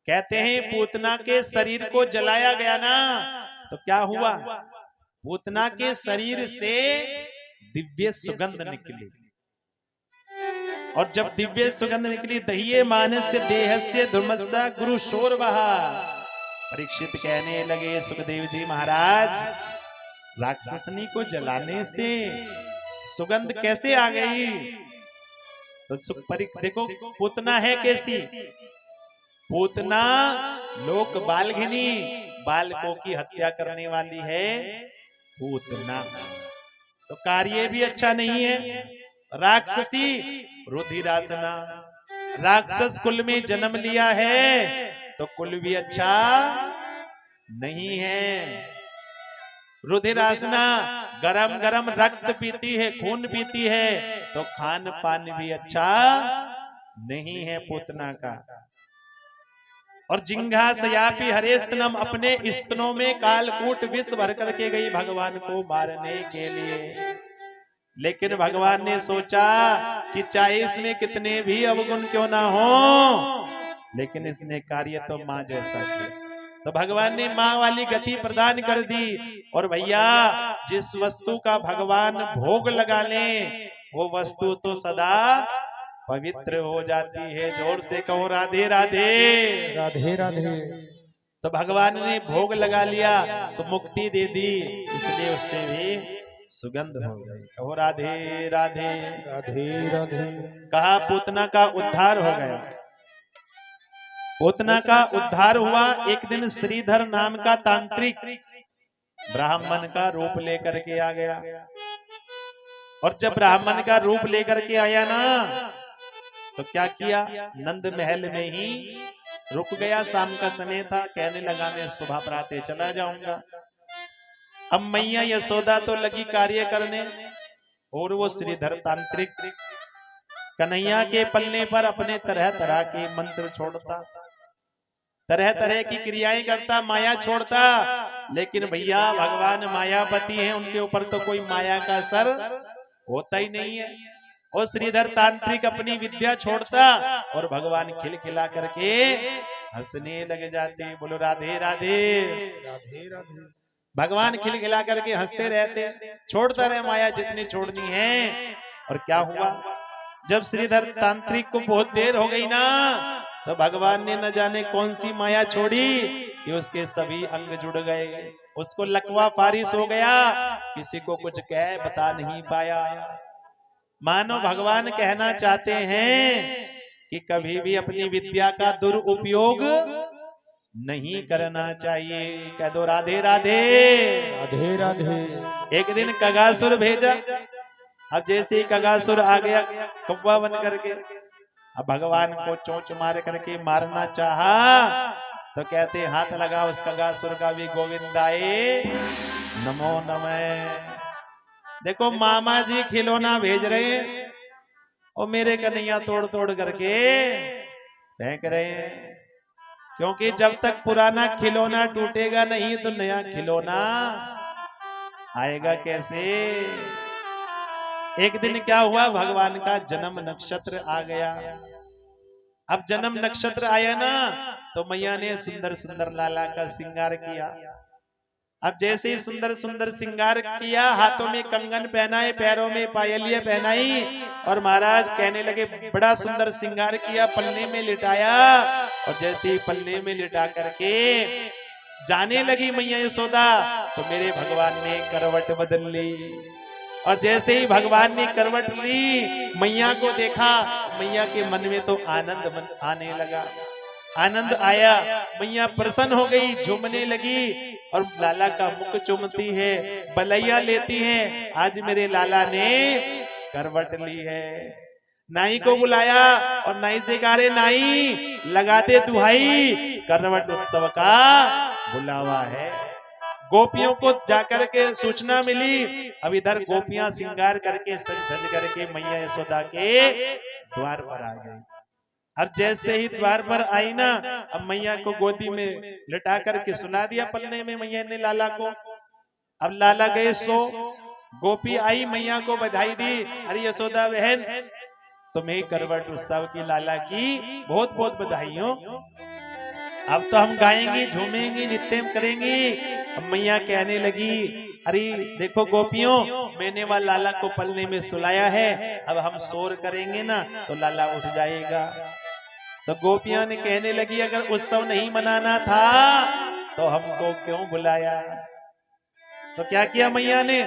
कहते हैं पूतना के शरीर को जलाया गया ना, तो क्या हुआ? पूतना के शरीर से दिव्य सुगंध निकली, और जब दिव्य सुगंध निकली, दहिये मानस्य देहस्य धूमस्य गुरु शोर बहा। परीक्षित कहने लगे, सुखदेव जी महाराज, राक्षसनी को जलाने से सुगंध कैसे आ गई? तो देखो पूतना है कैसी? पूतना लोक बालघिनी, बालकों की हत्या करने वाली है पूतना, तो कार्य भी अच्छा नहीं है। राक्षसी रुधिरासना, राक्षस कुल में जन्म लिया है तो कुल भी अच्छा नहीं है। रुधिरासना गरम गरम रक्त पीती है, खून पीती है, तो खान पान भी अच्छा नहीं है पूतना का। और जिंघा सयापी हरे स्तनम, अपने स्तनों में कालकूट विष भर करके गई भगवान को मारने के लिए। लेकिन भगवान ने सोचा कि चाहे इसमें कितने भी अवगुण क्यों ना हो, लेकिन इसने कार्य तो माँ जैसा किया, तो भगवान ने माँ वाली गति प्रदान कर दी। और भैया जिस वस्तु का भगवान भोग लगा ले, वो वस्तु तो सदा पवित्र हो जाती है। जोर से कहो राधे राधे। राधे राधे। तो भगवान ने भोग लगा लिया तो मुक्ति दे दी, इसलिए उससे भी सुगंध हो गई। कहो राधे राधे। राधे राधे। कहा पूतना का उद्धार हो गया। पूतना का उद्धार हुआ। एक दिन श्रीधर नाम का तांत्रिक ब्राह्मण का रूप लेकर के आ गया, और जब ब्राह्मण का रूप लेकर के आया ना, तो क्या किया? नंद महल में ही रुक गया। शाम का समय था, कहने लगा मैं सुबह प्रातः चला जाऊंगा। अब मैया यशोदा तो लगी कार्य करने, और वो श्रीधर तांत्रिक कन्हैया के पल्ले पर अपने तरह तरह के मंत्र छोड़ता, तरह तरह की क्रियाएं करता, माया छोड़ता। लेकिन भैया भगवान मायापति हैं, उनके ऊपर तो कोई माया का असर होता ही नहीं है। और श्रीधर तांत्रिक अपनी विद्या छोड़ता और भगवान खिलखिला करके हंसने लग जाते। बोलो राधे राधे। राधे राधे। भगवान खिलखिला करके हंसते रहते, छोड़ता रहे माया जितनी छोड़नी है। और क्या हुआ? जब श्रीधर तांत्रिक को बहुत देर हो गई ना, तो भगवान ने न जाने कौन सी माया छोड़ी कि उसके सभी अंग जुड़ गए। उसको लकवा फारिश हो गया, किसी को कुछ कह बता नहीं पाया। मानो भगवान कहना चाहते हैं कि कभी भी अपनी विद्या का दुरुपयोग नहीं करना चाहिए। कह दो राधे राधे। राधे राधे। एक दिन कगासुर भेजा, अब जैसे ही कगासुर आ गया कौवा बन करके, अब भगवान को चोंच मार करके मारना चाहा तो कहते हाथ लगा उस कगासुर का भी, गोविंदाए नमो नमः। देखो मामा जी खिलौना भेज रहे हैं और मेरे कन्हैया तोड़ तोड़ करके फेंक रहे हैं, क्योंकि जब तक पुराना खिलौना टूटेगा नहीं तो नया खिलौना आएगा कैसे। एक दिन क्या हुआ, भगवान का जन्म नक्षत्र आ गया। अब जन्म नक्षत्र आया ना तो मैया ने सुंदर सुंदर लाला का श्रृंगार किया। अब जैसे ही सुंदर सुंदर श्रृंगार किया, हाथों में कंगन पहनाए, पैरों में पायलियां पहनाई और महाराज कहने लगे बड़ा सुंदर श्रृंगार किया, पल्ले में लिटाया। और जैसे ही पल्ले में लिटा करके जाने लगी मैया यशोदा तो मेरे भगवान ने करवट बदल ली। और जैसे ही भगवान ने करवट ली, मैया को देखा, मैया के मन में तो आनंद आने लगा, आनंद आया, मैया प्रसन्न हो गई, झूमने लगी और लाला का मुख चूमती है, बलैया लेती है। आज मेरे लाला ने करवट ली है। नाई को बुलाया और नाई से कहा रे नाई लगाते दुहाई, करवट उत्सव का बुलावा है। गोपियों को जाकर के सूचना मिली, अब इधर गोपियां श्रृंगार करके सज धज करके मैया यशोदा के द्वार पर आ गई। अब जैसे ही द्वार पर आई ना, अब मैया को गोदी में लिटा करके सुना दिया पलने में मैया ने लाला को। अब लाला गए सो, गोपी आई मैया को बधाई दी, अरे यशोदा बहन तुम्हें करवट उत्सव की लाला की बहुत बहुत बधाई हो। अब तो हम गाएंगे, झूमेंगे, नृत्य करेंगे। अब मैया कहने लगी अरे देखो गोपियों, मैंने वह लाला को पलने में सुलाया है, अब हम शोर करेंगे ना तो लाला उठ जाएगा। तो गोपियां ने कहने लगी अगर उत्सव नहीं मनाना था तो हमको क्यों बुलाया। तो क्या किया मैया ने,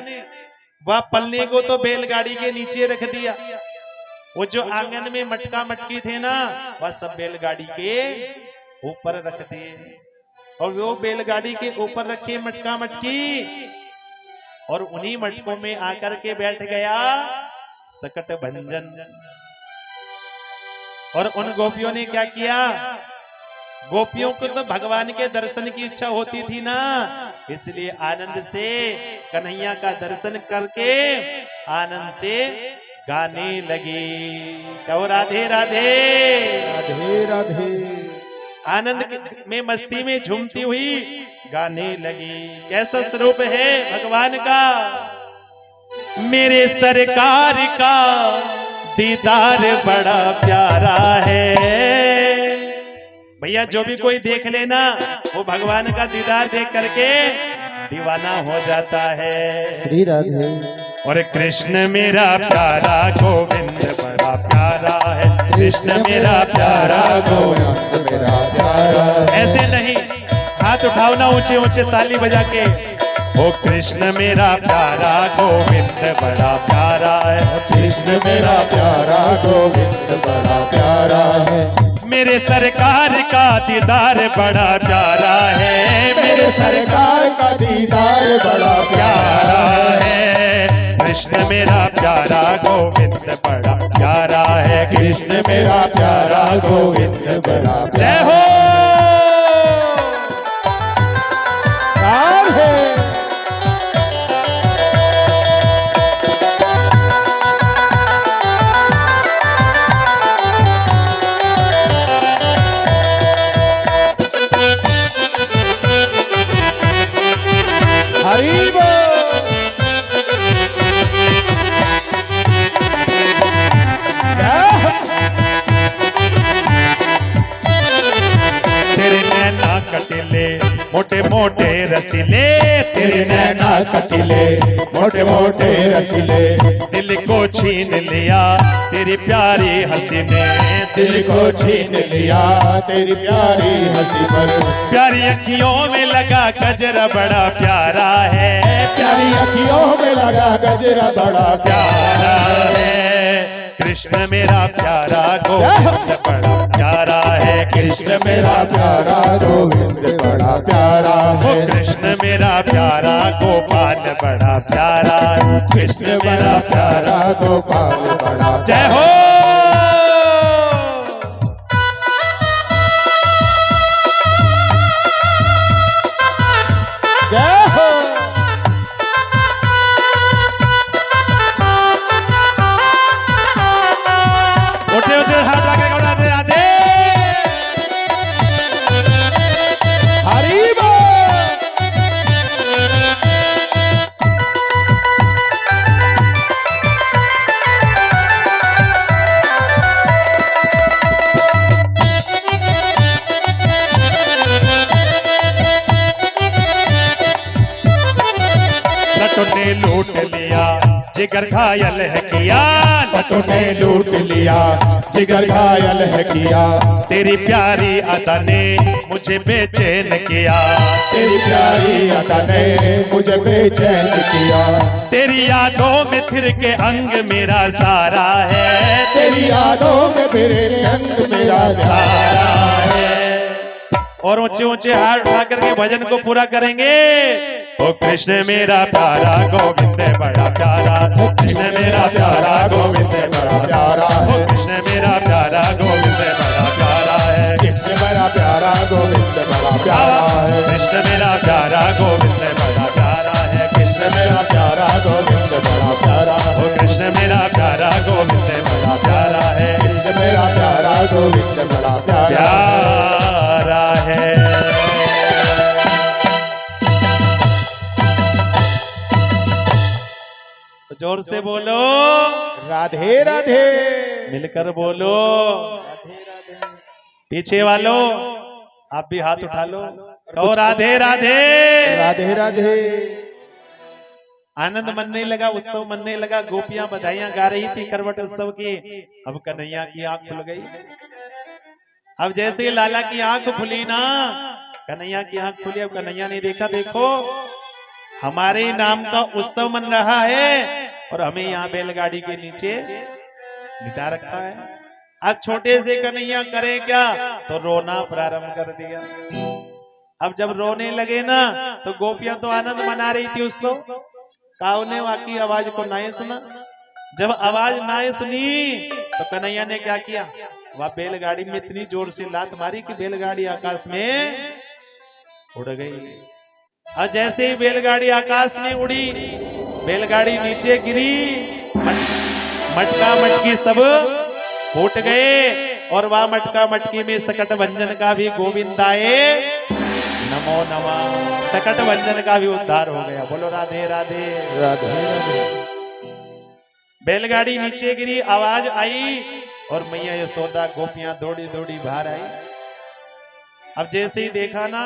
वह पलने को तो बैलगाड़ी के नीचे रख दिया, वो जो आंगन में मटका मटकी थे ना वह सब बैलगाड़ी के ऊपर रख दिए। और वो बैलगाड़ी के ऊपर रखे मटका मटकी और उन्हीं मटकों में आकर के बैठ गया सकट भंजन। और उन गोपियों ने क्या किया, गोपियों को तो भगवान के दर्शन की इच्छा होती थी ना, इसलिए आनंद से कन्हैया का दर्शन करके आनंद से गाने लगी। कहो राधे राधे राधे राधे। आनंद में मस्ती में झूमती हुई गाने लगी। कैसा स्वरूप है भगवान का, मेरे सरकार का दीदार बड़ा प्यारा है। भैया जो भी कोई देख लेना वो भगवान का दीदार देख करके दीवाना हो जाता है। श्री राधे। और कृष्ण मेरा प्यारा गोविंद बड़ा प्यारा है, कृष्ण मेरा प्यारा गोविंद मेरा प्यारा। ऐसे नहीं, हाथ उठाओ ना ऊंचे ऊंचे ताली बजा के। ओ कृष्ण मेरा प्यारा गोविंद बड़ा प्यारा है, कृष्ण मेरा प्यारा गोविंद बड़ा प्यारा है। मेरे सरकार का दीदार बड़ा प्यारा है, मेरे सरकार का दीदार बड़ा प्यारा है। कृष्ण मेरा प्यारा गोविंद बड़ा प्यारा है, कृष्ण मेरा प्यारा गोविंद बड़ा जय प्यारा हो। है। हरि बोल। तेरे नैना कटिले मोटे मोटे रसीले, तेरे नैना कटिले मोटे मोटे रसीले, दिल को छीन लिया तेरी प्यारी हंसी ने, दिल को छीन लिया तेरी प्यारी हंसी पर। प्यारी अखियों में लगा गजरा बड़ा प्यारा है, प्यारी अखियों में लगा गजरा बड़ा प्यारा है। कृष्ण मेरा प्यारा गोविंद बड़ा प्यारा है, कृष्ण मेरा प्यारा गोविंद बड़ा प्यारा ओ है। कृष्ण मेरा प्यारा गोपाल बड़ा प्यारा, कृष्ण मेरा प्यारा गोपाल बड़ा जय हो। जय हो। उठे उठे हाथ लगे गो राधे राधे। हरि बोल। ने लूट लिया जिगर घायल है किया, पटों ने लूट लिया जिगर घायल है किया, तेरी प्यारी अदा ने मुझे बेचैन किया, तेरी प्यारी अदा ने मुझे बेचैन किया, तेरी यादों में फिर के अंग मेरा सारा है, तेरी यादों में मेरे अंग मेरा सारा है। और ऊंचे ऊंचे हाथ उठा करके भजन को पूरा करेंगे। ओ कृष्ण मेरा प्यारा गोविंद बड़ा प्यारा, कृष्ण मेरा प्यारा गोविंद बड़ा प्यारा, ओ कृष्ण मेरा प्यारा गोविंद बड़ा प्यारा है, कृष्ण मेरा प्यारा गोविंद बड़ा प्यारा है, कृष्ण मेरा प्यारा गोविंद बड़ा प्यारा है, कृष्ण मेरा प्यारा गोविंद बड़ा प्यारा है, ओ कृष्ण मेरा प्यारा गोविंद बड़ा प्यारा है, कृष्ण मेरा प्यारा गोविंद बड़ा प्यारा है। तो जोर से बोलो राधे राधे। मिलकर बोलो। पीछे वालों आप भी हाथ उठा लो, कहो राधे राधे। राधे राधे। आनंद मनने लगा, उत्सव मनने लगा, गोपियां बधाइयां गा रही थी करवट उत्सव की। अब कन्हैया की आंख खुल गई। अब जैसे ही लाला की आंख खुली ना, कन्हैया की आंख खुली। अब कन्हैया ने देखा, देखो हमारे नाम का उत्सव मन रहा है और हमें यहाँ बैलगाड़ी के नीचे बिठा रखा है। अब छोटे से कन्हैया करे क्या, तो रोना प्रारंभ कर दिया। अब जब रोने लगे ना, तो गोपियां तो आनंद मना रही थी उत्सव। काऊ ने वाकी आवाज को नाए सुना। जब आवाज नाए सुनी तो कन्हैया ने क्या किया, वह बैलगाड़ी में इतनी जोर से लात मारी कि बैलगाड़ी आकाश में उड़ गई। और जैसे ही बैलगाड़ी आकाश में उड़ी, बैलगाड़ी नीचे गिरी, मटका मटकी सब फूट गए। और वह मटका मटकी में सकट भंजन का भी गोविंद आए नमो नमः, सकट भंजन का भी उद्धार हो गया। बोलो राधे राधे। राधे राधे। बैलगाड़ी नीचे गिरी, आवाज आई और मैया यशोदा गोपियां दौड़ी दौड़ी बाहर आई। अब जैसे ही देखा ना,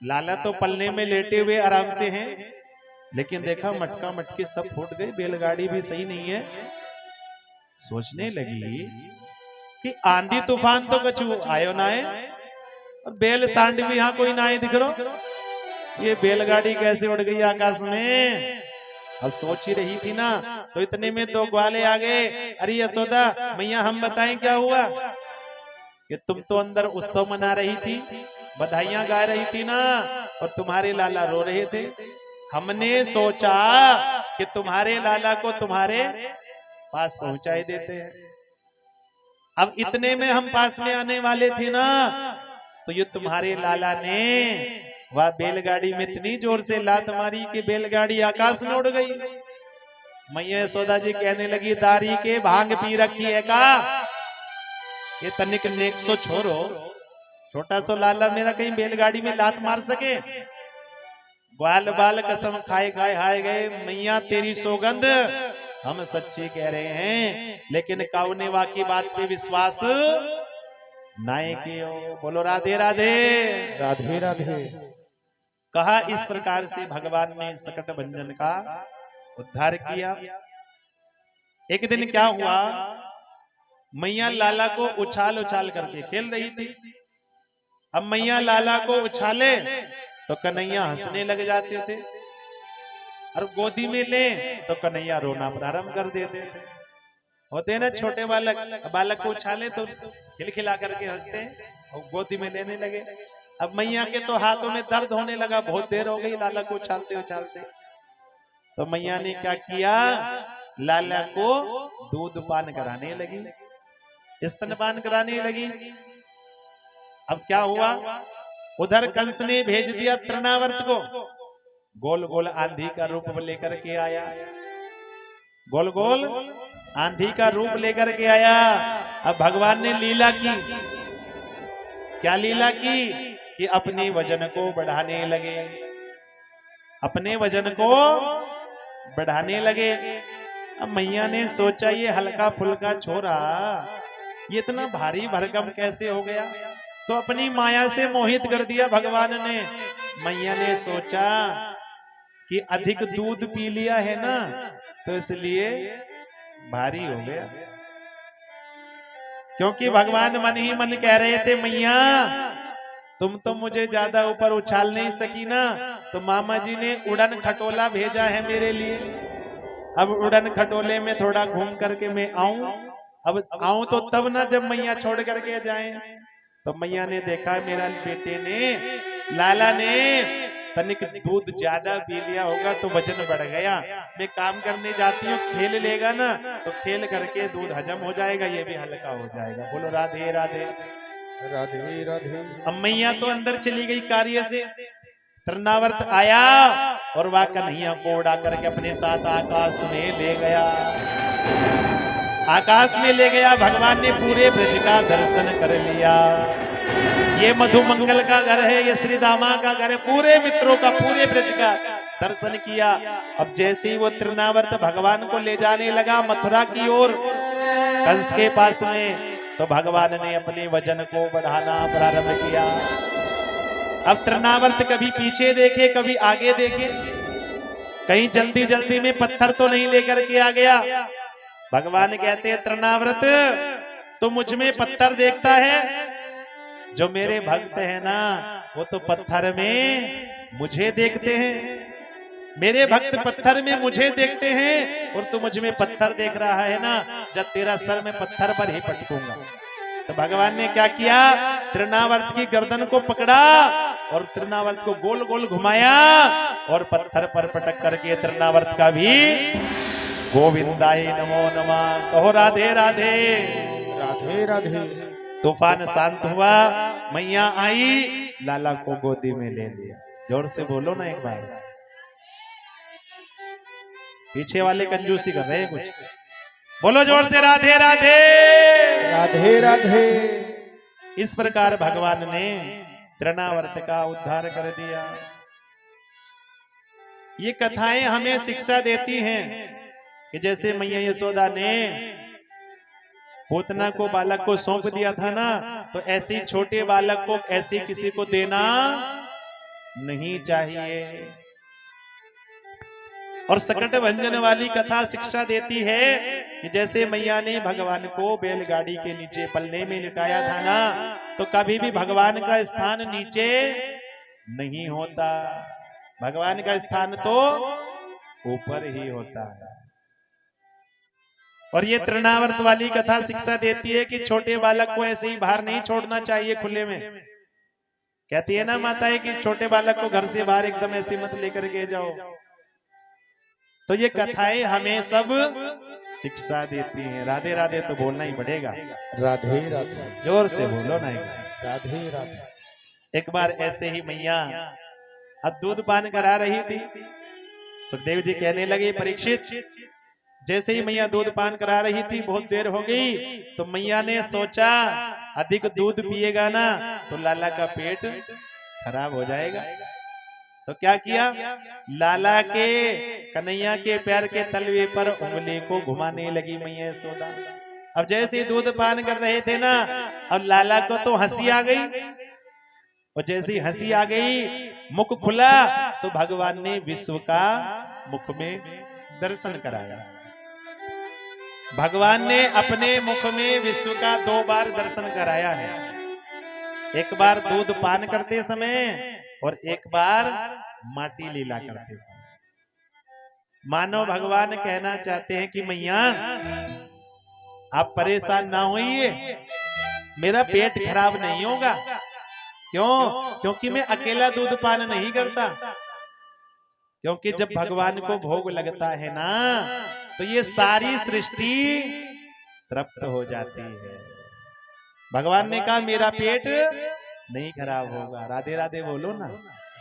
लाला तो पलने में लेटे हुए आराम से हैं, लेकिन देखा मटका मटकी सब फूट गई, बैलगाड़ी भी सही नहीं है। सोचने लगी कि आंधी तूफान तो कछु आयो ना है और बैल सांड भी यहाँ कोई ना आए दिख रहा, ये बैलगाड़ी कैसे उड़ गई आकाश में। और सोच ही रही थी ना, तो इतने में दो ग्वाले आ गए। अरे यशोदा मैया हम बताएं क्या हुआ, कि तुम तो अंदर उत्सव मना रही थी, बधाइयां गा रही थी ना, और तुम्हारे लाला रो रहे थे। हमने सोचा कि तुम्हारे लाला को तुम्हारे पास पहुंचाई देते हैं। अब इतने में हम पास में आने वाले थे ना, तो ये तुम्हारे लाला ने वह बैलगाड़ी में इतनी जोर से लात मारी कि बैलगाड़ी आकाश में उड़ गई। मैया यशोदा जी कहने लगी, दारी के भांग पी रखी है का, ये तनिक नेक सो छोरो, छोटा सो लाला मेरा कहीं बैलगाड़ी में लात मार सके। ग्वाल बाल कसम खाए खाए हाय गए, मैया तेरी सौगंध हम सच्ची कह रहे हैं, लेकिन काउनेवा की बात पे विश्वास नाए कियो। बोलो राधे राधे। राधे राधे। कहा इस प्रकार से भगवान ने सकट भंजन का उद्धार किया। एक दिन क्या हुआ, मैया लाला को उछाल उछाल करके खेल रही थी। अब मैया लाला को उछाले तो कन्हैया हंसने लग जाते थे, और गोदी में ले तो कन्हैया रोना प्रारंभ कर देते थे। होते ना छोटे बालक, बालक को उछाले तो खिलखिला करके हंसते हैं और गोदी में लेने लगे। अब मैया के तो हाथों में दर्द होने लगा, बहुत देर हो गई लाला को उछालते उछालते। तो मैया ने क्या किया, लाला को दूध पान कराने लगी, स्तनपान कराने लगी। अब क्या हुआ, उधर कंस ने भेज दिया तृणावर्त को, गोल गोल आंधी का रूप लेकर के आया, गोल गोल आंधी का रूप लेकर के आया। अब भगवान ने लीला की, क्या लीला की कि अपने वजन को बढ़ाने लगे, अपने वजन को बढ़ाने लगे। अब मैया ने सोचा ये हल्का फुल्का छोरा ये इतना भारी भरकम कैसे हो गया, तो अपनी माया से मोहित कर दिया भगवान ने। मैया ने सोचा कि अधिक दूध पी लिया है ना, तो इसलिए भारी हो गया। क्योंकि भगवान मन ही मन कह रहे थे, मैया तुम तो मुझे ज्यादा ऊपर उछाल नहीं सकी ना, तो मामा जी ने उड़न खटोला भेजा है मेरे लिए। अब उड़न खटोले में थोड़ा घूम करके मैं आऊं, अब आऊं तो तब ना जब मैया छोड़ करके जाए। तो मैया ने देखा मेरा बेटे ने, लाला ने तनिक दूध ज्यादा पी लिया होगा तो वजन बढ़ गया, मैं काम करने जाती हूँ, खेल लेगा ना तो खेल करके दूध हजम हो जाएगा, ये भी हल्का हो जाएगा। बोलो राधे राधे राधे राधे। अब मैया तो अंदर चली गई कार्य से, तृणावर्त आया और वह कन्हैया को उड़ा करके अपने साथ आकाश में ले गया, आकाश में ले गया। भगवान ने पूरे ब्रज का दर्शन कर लिया। ये मधुमंगल का घर है, ये श्री दामा का घर है, पूरे मित्रों का, पूरे ब्रज का दर्शन किया। अब जैसे ही वो तृणावर्त भगवान को ले जाने लगा मथुरा की ओर, कंस के पास में, तो भगवान ने अपने वजन को बढ़ाना प्रारंभ किया। अब तृणावर्त कभी पीछे देखे कभी आगे देखे, कहीं जल्दी जल्दी में पत्थर तो नहीं लेकर के आ गया। भगवान कहते हैं तृणावर्त तो मुझ में पत्थर देखता है, जो मेरे भक्त है ना वो तो पत्थर में मुझे देखते हैं, मेरे भक्त पत्थर में मुझे देखते हैं और तू मुझ में पत्थर देख रहा है ना, जब तेरा सर में पत्थर पर ही पटकूंगा। तो भगवान ने क्या किया, तृणावर्त की गर्दन को पकड़ा और तृणावर्त को गोल गोल घुमाया और पत्थर पर पटक करके तृणावर्त का भी गोविंदाय नमो नमः कहो, राधे राधे राधे राधे। तूफान शांत हुआ, मैया आई, लाला को गोदी में ले लिया। जोर से बोलो ना एक बार, पीछे वाले कंजूसी कर रहे हैं कुछ, बोलो जोर से राधे राधे राधे राधे। इस प्रकार भगवान ने तृणावर्त का उद्धार कर दिया। ये कथाएं हमें शिक्षा देती हैं कि जैसे मैया यशोदा ने पूतना को बालक को सौंप दिया था ना, तो ऐसी छोटे बालक को ऐसी किसी को देना नहीं चाहिए। और सकट भंजन वाली कथा शिक्षा देती है कि जैसे मैया ने भगवान को बैलगाड़ी के नीचे पल्ले में लिटाया था ना, तो कभी भी भगवान का स्थान नीचे नहीं होता, भगवान का स्थान तो ऊपर ही होता है। और ये तृणावर्त वाली कथा शिक्षा देती है कि छोटे बालक को ऐसे ही बाहर नहीं छोड़ना चाहिए खुले में। कहती है ना माताएं कि छोटे बालक को घर से बाहर एकदम ऐसे मत लेकर के जाओ। तो ये कथाएं हमें सब शिक्षा देती हैं। राधे राधे तो बोलना ही पड़ेगा, राधे राधे। जोर से बोलो ना। राधे राधे। एक बार ऐसे ही मैया अब दूध पान करा रही थी। सुखदेव जी कहने लगे, परीक्षित जैसे ही मैया दूध पान करा रही थी, बहुत देर हो गई, तो मैया ने सोचा अधिक दूध पिएगा ना तो लाला का पेट खराब हो जाएगा। तो क्या किया, लाला के कन्हैया के पैर के तलवे पर उंगली को घुमाने लगी मैया यशोदा। अब जैसे ही दूध पान कर रहे थे ना, अब लाला को तो हंसी आ गई, और जैसी हंसी आ गई मुख खुला तो भगवान ने विश्व का मुख में दर्शन कराया। भगवान ने अपने मुख में विश्व का 2 बार दर्शन कराया है, एक बार दूध पान करते समय और एक बार माटी लीला करते समय। मानो भगवान कहना चाहते हैं कि मैया आप परेशान ना होइए, मेरा पेट खराब नहीं होगा, क्यों? क्योंकि मैं अकेला दूध पान नहीं करता। क्योंकि जब भगवान को भोग लगता है ना, तो ये सारी सृष्टि तृप्त हो जाती है। भगवान ने कहा मेरा पेट नहीं खराब होगा। राधे राधे बोलो ना।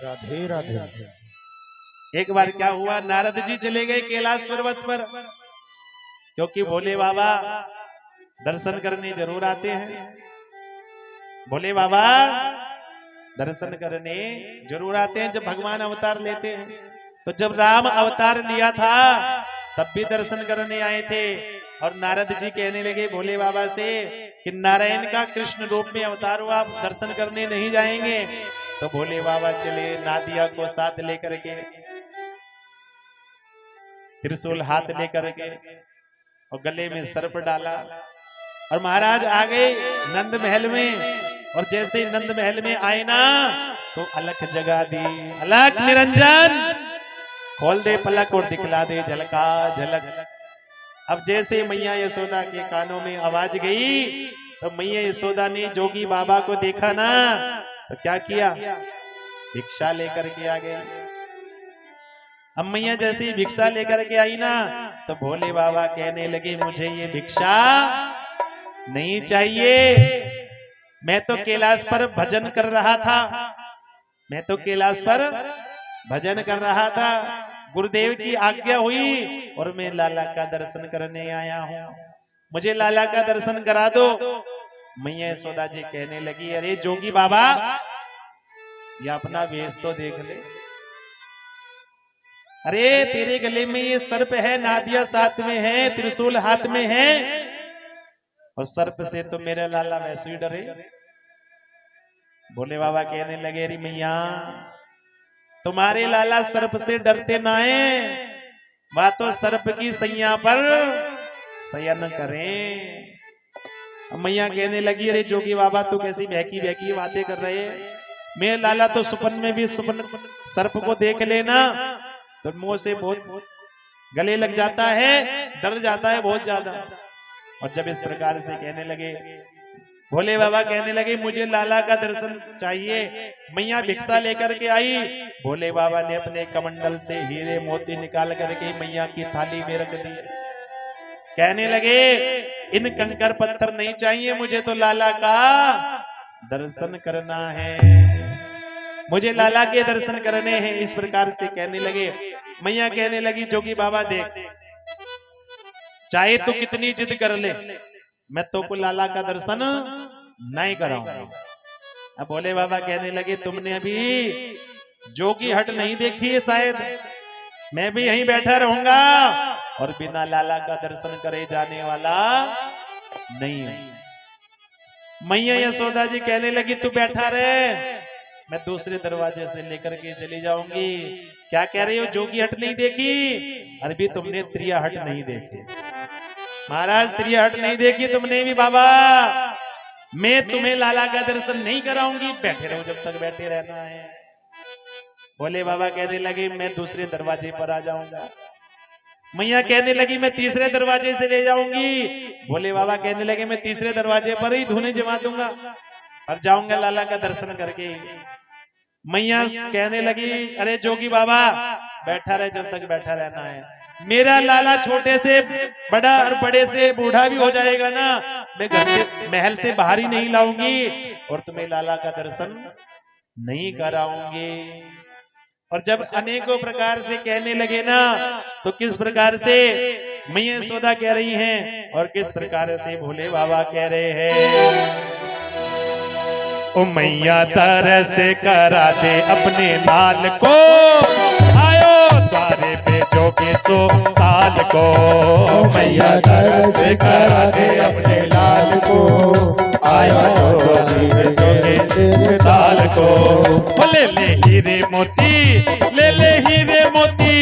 राधे राधे। एक बार क्या हुआ, नारद जी चले गए कैलाश पर्वत पर, क्योंकि भोले बाबा दर्शन करने जरूर आते हैं। भोले बाबा दर्शन करने जरूर आते हैं जब भगवान अवतार लेते हैं। तो जब राम अवतार लिया था तब भी दर्शन करने आए थे। और नारद जी कहने लगे भोले बाबा से कि नारायण का कृष्ण रूप में अवतार हुआ, आप दर्शन करने नहीं जाएंगे? तो भोले बाबा चले नादिया को साथ लेकर के, त्रिशूल हाथ लेकर के, और गले में सर्प डाला, और महाराज आ गए नंद महल में। और जैसे ही नंद महल में आए ना, तो अलख जगा दी। अलख निरंजन, खोल दे पलक और दिखला दे झलका झलक। अब जैसे मैया यशोदा के कानों में आवाज गई, तो मैया यशोदा ने जोगी बाबा को देखा ना, तो क्या किया, भिक्षा लेकर के आ गई। अब मैया जैसे ही भिक्षा लेकर के आई ना, तो भोले बाबा कहने लगे मुझे ये भिक्षा नहीं चाहिए, मैं तो कैलाश पर भजन कर रहा था, मैं तो कैलाश पर भजन कर रहा था, गुरुदेव की आज्ञा हुई और मैं लाला का दर्शन करने आया हूँ, मुझे लाला का दर्शन करा दो। मैया यशोदा जी कहने लगी अरे जोगी बाबा, ये अपना वेश तो देख ले, अरे तेरे गले में ये सर्प है, नादिया साथ में है, त्रिशूल हाथ में है, और सर्प से तो मेरे लाला वैसे ही डरे। भोले बाबा कहने लगे अरे मैया, तुम्हारे लाला सर्प से डरते ना है, वह तो सर्प की सैया पर शयन करें। मैया कहने लगी अरे जोगी बाबा तू कैसी बहकी बहकी बातें कर रहे हैं, मेरे लाला तो सुपन में भी सुपन सर्प को देख लेना तो मुंह से बहुत गले लग जाता है, डर जाता है बहुत ज्यादा। और जब इस प्रकार से कहने लगे, भोले बाबा कहने लगे मुझे लाला का दर्शन चाहिए। मैया भिक्षा लेकर के आई, भोले बाबा ने अपने कमंडल से हीरे मोती निकाल करके मैया की थाली में रख दिए। कहने लगे इन कंकर पत्थर नहीं चाहिए, मुझे तो लाला का दर्शन करना है, मुझे लाला के दर्शन करने हैं। इस प्रकार से कहने लगे। मैया कहने लगी जोगी बाबा देख, चाहे तू कितनी जिद कर ले, मैं तो को लाला का दर्शन नहीं कराऊंगा। अब भोले बाबा कहने लगे तुमने अभी जोगी हट नहीं देखी है शायद, मैं भी यहीं बैठा रहूंगा और बिना लाला का दर्शन करे जाने वाला नहीं। मैया यशोदा जी कहने लगी तू बैठा रहे, मैं दूसरे दरवाजे से लेकर के चली जाऊंगी। क्या कह रही हो, जोगी हट नहीं देखी? अरे तुमने त्रिया हट नहीं देखी महाराज, त्रिया हट नहीं देखी तुमने भी बाबा, मैं तुम्हें लाला का दर्शन नहीं कराऊंगी, बैठे रहो जब तक बैठे रहना है। भोले बाबा कहने लगे मैं दूसरे दरवाजे पर आ जाऊंगा। मैया कहने लगी मैं तीसरे दरवाजे से ले जाऊंगी। भोले बाबा कहने लगे मैं तीसरे दरवाजे पर ही धुने जमा दूंगा और जाऊंगा लाला का दर्शन करके। मैया कहने लगी अरे जोगी बाबा बैठा रहे जब तक बैठा रहना है, मेरा लाला छोटे से बड़ा और बड़े से बूढ़ा भी हो जाएगा ना, मैं घर से महल से बाहर ही नहीं लाऊंगी और तुम्हें लाला का दर्शन नहीं कराऊंगी। और जब अनेकों प्रकार से कहने लगे ना, तो किस प्रकार से मैया यशोदा कह रही हैं और किस प्रकार से भोले बाबा कह रहे हैं। ओ मैया तरस करा दे अपने लाल को, आयो द्वारे पे जोगी 100 साल को। ओ मैया तरस करा दे अपने लाल को, आयो जोगी 100 साल को। ले ले हीरे मोती, ले ले हीरे मोती,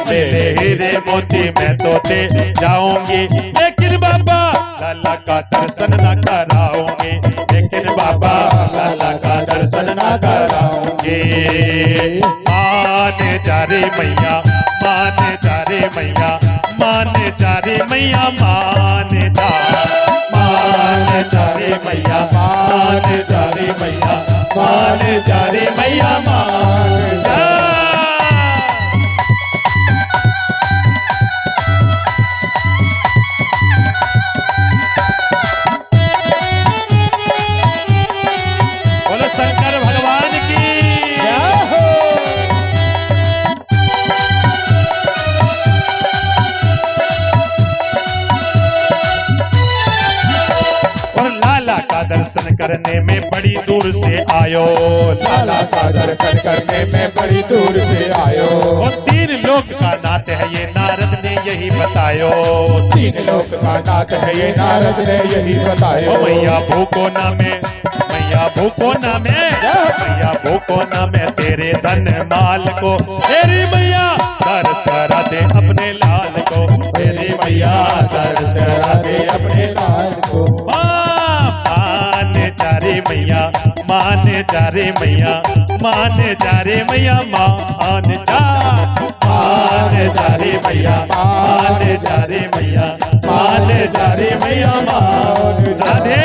ले ले हीरे मोती, मैं तो दे जाऊंगी, लेकिन बाबा लाला का दर्शन न कराऊंगी, लेकिन बाबा लाला का दर्शन ना कराऊंगी। मान जा रे मैया, मान जा रे मैया, मान जा रे मैया, मान जा, मान जा रे मैया, मान जा रे मैया, मान जा रे मैया मान जा। बोलो शंकर भगवान की। और लाला का दर्शन करने में बड़ी दूर से आयो। लाला का दर्शन करने में बड़ी दूर से आयो। और 3 लोक का नाथ है ये नारद ने यही बतायो। 3 लोक का नाथ है ये नारद ने यही बतायो। ओ मैया भूको ना में, मैया भूको ना में, मैया भूको ना में तेरे धन माल को। तेरी मैया दर्श करा दे अपने लाल को। तेरी मैया दर्श करा दे अपने लाल को। मान जा रे मैया, मान जा रे मैया, मान जा रे मैया, मान जा। मान जा रे मैया मान जा रे मैया, मान जा रे मैया मान जा। राधे।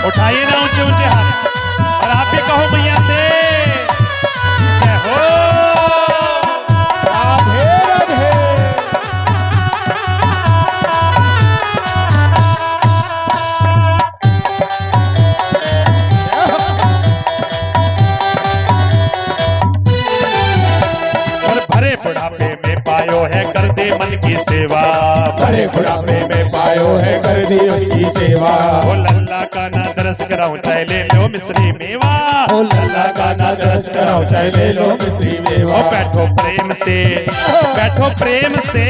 उठाइए ना ऊंचे ऊंचे हाथ और आप भी कहो मैया से जय हो। राधे राधे। और भरे बुढ़ापे में पायो है कर दे मन की सेवा। भरे बुढ़ापे में पायो है कर दी उनकी सेवा। ओ लल्ला का ना दरस कराऊं चाहे ले लो मिश्री मेवा। ओ लल्ला का ना दरस कराओ चाहे ले लो मिश्री मेवा। ओ बैठो प्रेम से, बैठो प्रेम से,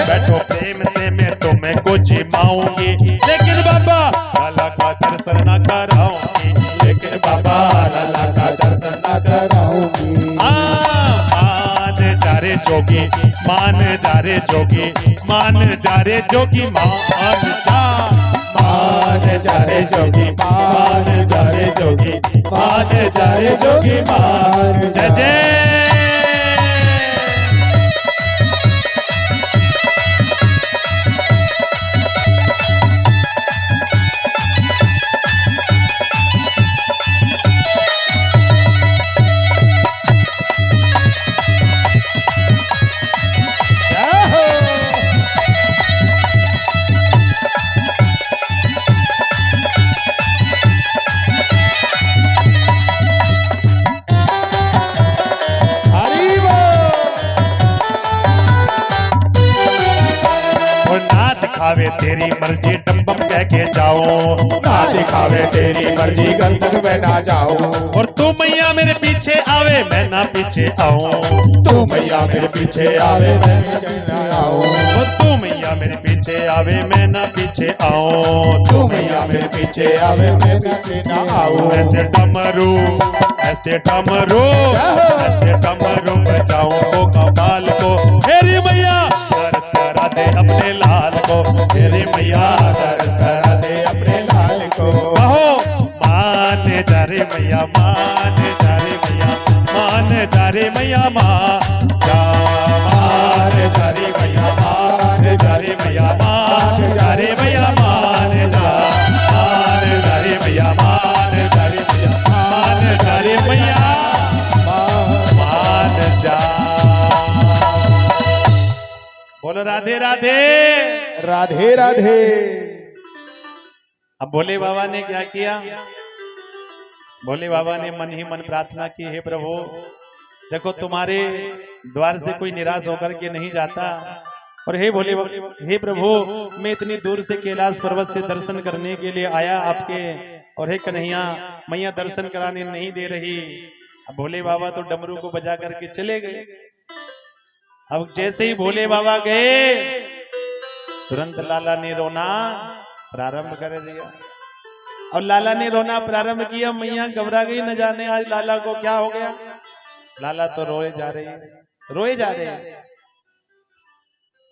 बैठो प्रेम से मैं तुम्हें को जिमाऊंगी। लेकिन बाबा लाला का दर्शन ना कराऊंगी। लेकिन बाबा लाला का दर्शन ना कराऊंगी। मान जा रे जोगी, मान जा रे जोगी, मान जा रे जोगी, मान जा। मान जा रे जोगी मान जा रे जोगी मान जा रे जोगी मान जय जा। जय। हरि बोल। और ना दिखावे तेरी मर्जी डम्बम कह के जाओ। ना दिखावे तेरी मर्जी गंतक में ना जाओ। और तू मैया मेरे पीछे आवे मैं ना पीछे आऊं। तू मैया मेरे पीछे आवे मैं पीछे ना आऊं। और तू मैया मेरे पीछे आवे मैं ना पीछे आऊं। तू मैया मेरे पीछे आवे मैं पीछे ना आऊं। ऐसे डमरू, ऐसे डमरू, ऐसे डमरू बजाऊं को कपाल को। मेरी मैया दर्श करा दे अपने लाल को। मेरी मैया दर्श करा दे अपने लाल को। कहो मान जा रे मैया, मान जा रे मैया, मान जा रे मैया, मान जा। मान जा रे मैया मान जा रे मैया मान जा रे मैया, मान जा। मान जा रे मैया, मान जा रे मैया, मान जा रे मैया, मान जा। बोलो राधे राधे। राधे राधे। अब भोले बाबा ने क्या किया? भोले बाबा ने मन ही मन प्रार्थना की, हे प्रभु देखो तुम्हारे द्वार से कोई निराश होकर के नहीं जाता। और हे भोले, हे प्रभु मैं इतनी दूर से कैलाश पर्वत से दर्शन करने के लिए आया आपके, और हे कन्हैया मैया दर्शन कराने नहीं दे रही। अब भोले बाबा तो डमरू को बजा करके चले गए। अब जैसे ही भोले बाबा गए तुरंत लाला ने रोना प्रारंभ कर दिया। और लाला ने रोना प्रारंभ किया, मैया घबरा गई, न जाने आज लाला को क्या हो गया। लाला तो रोए जा रहे हैं, रोए जा रहे हैं।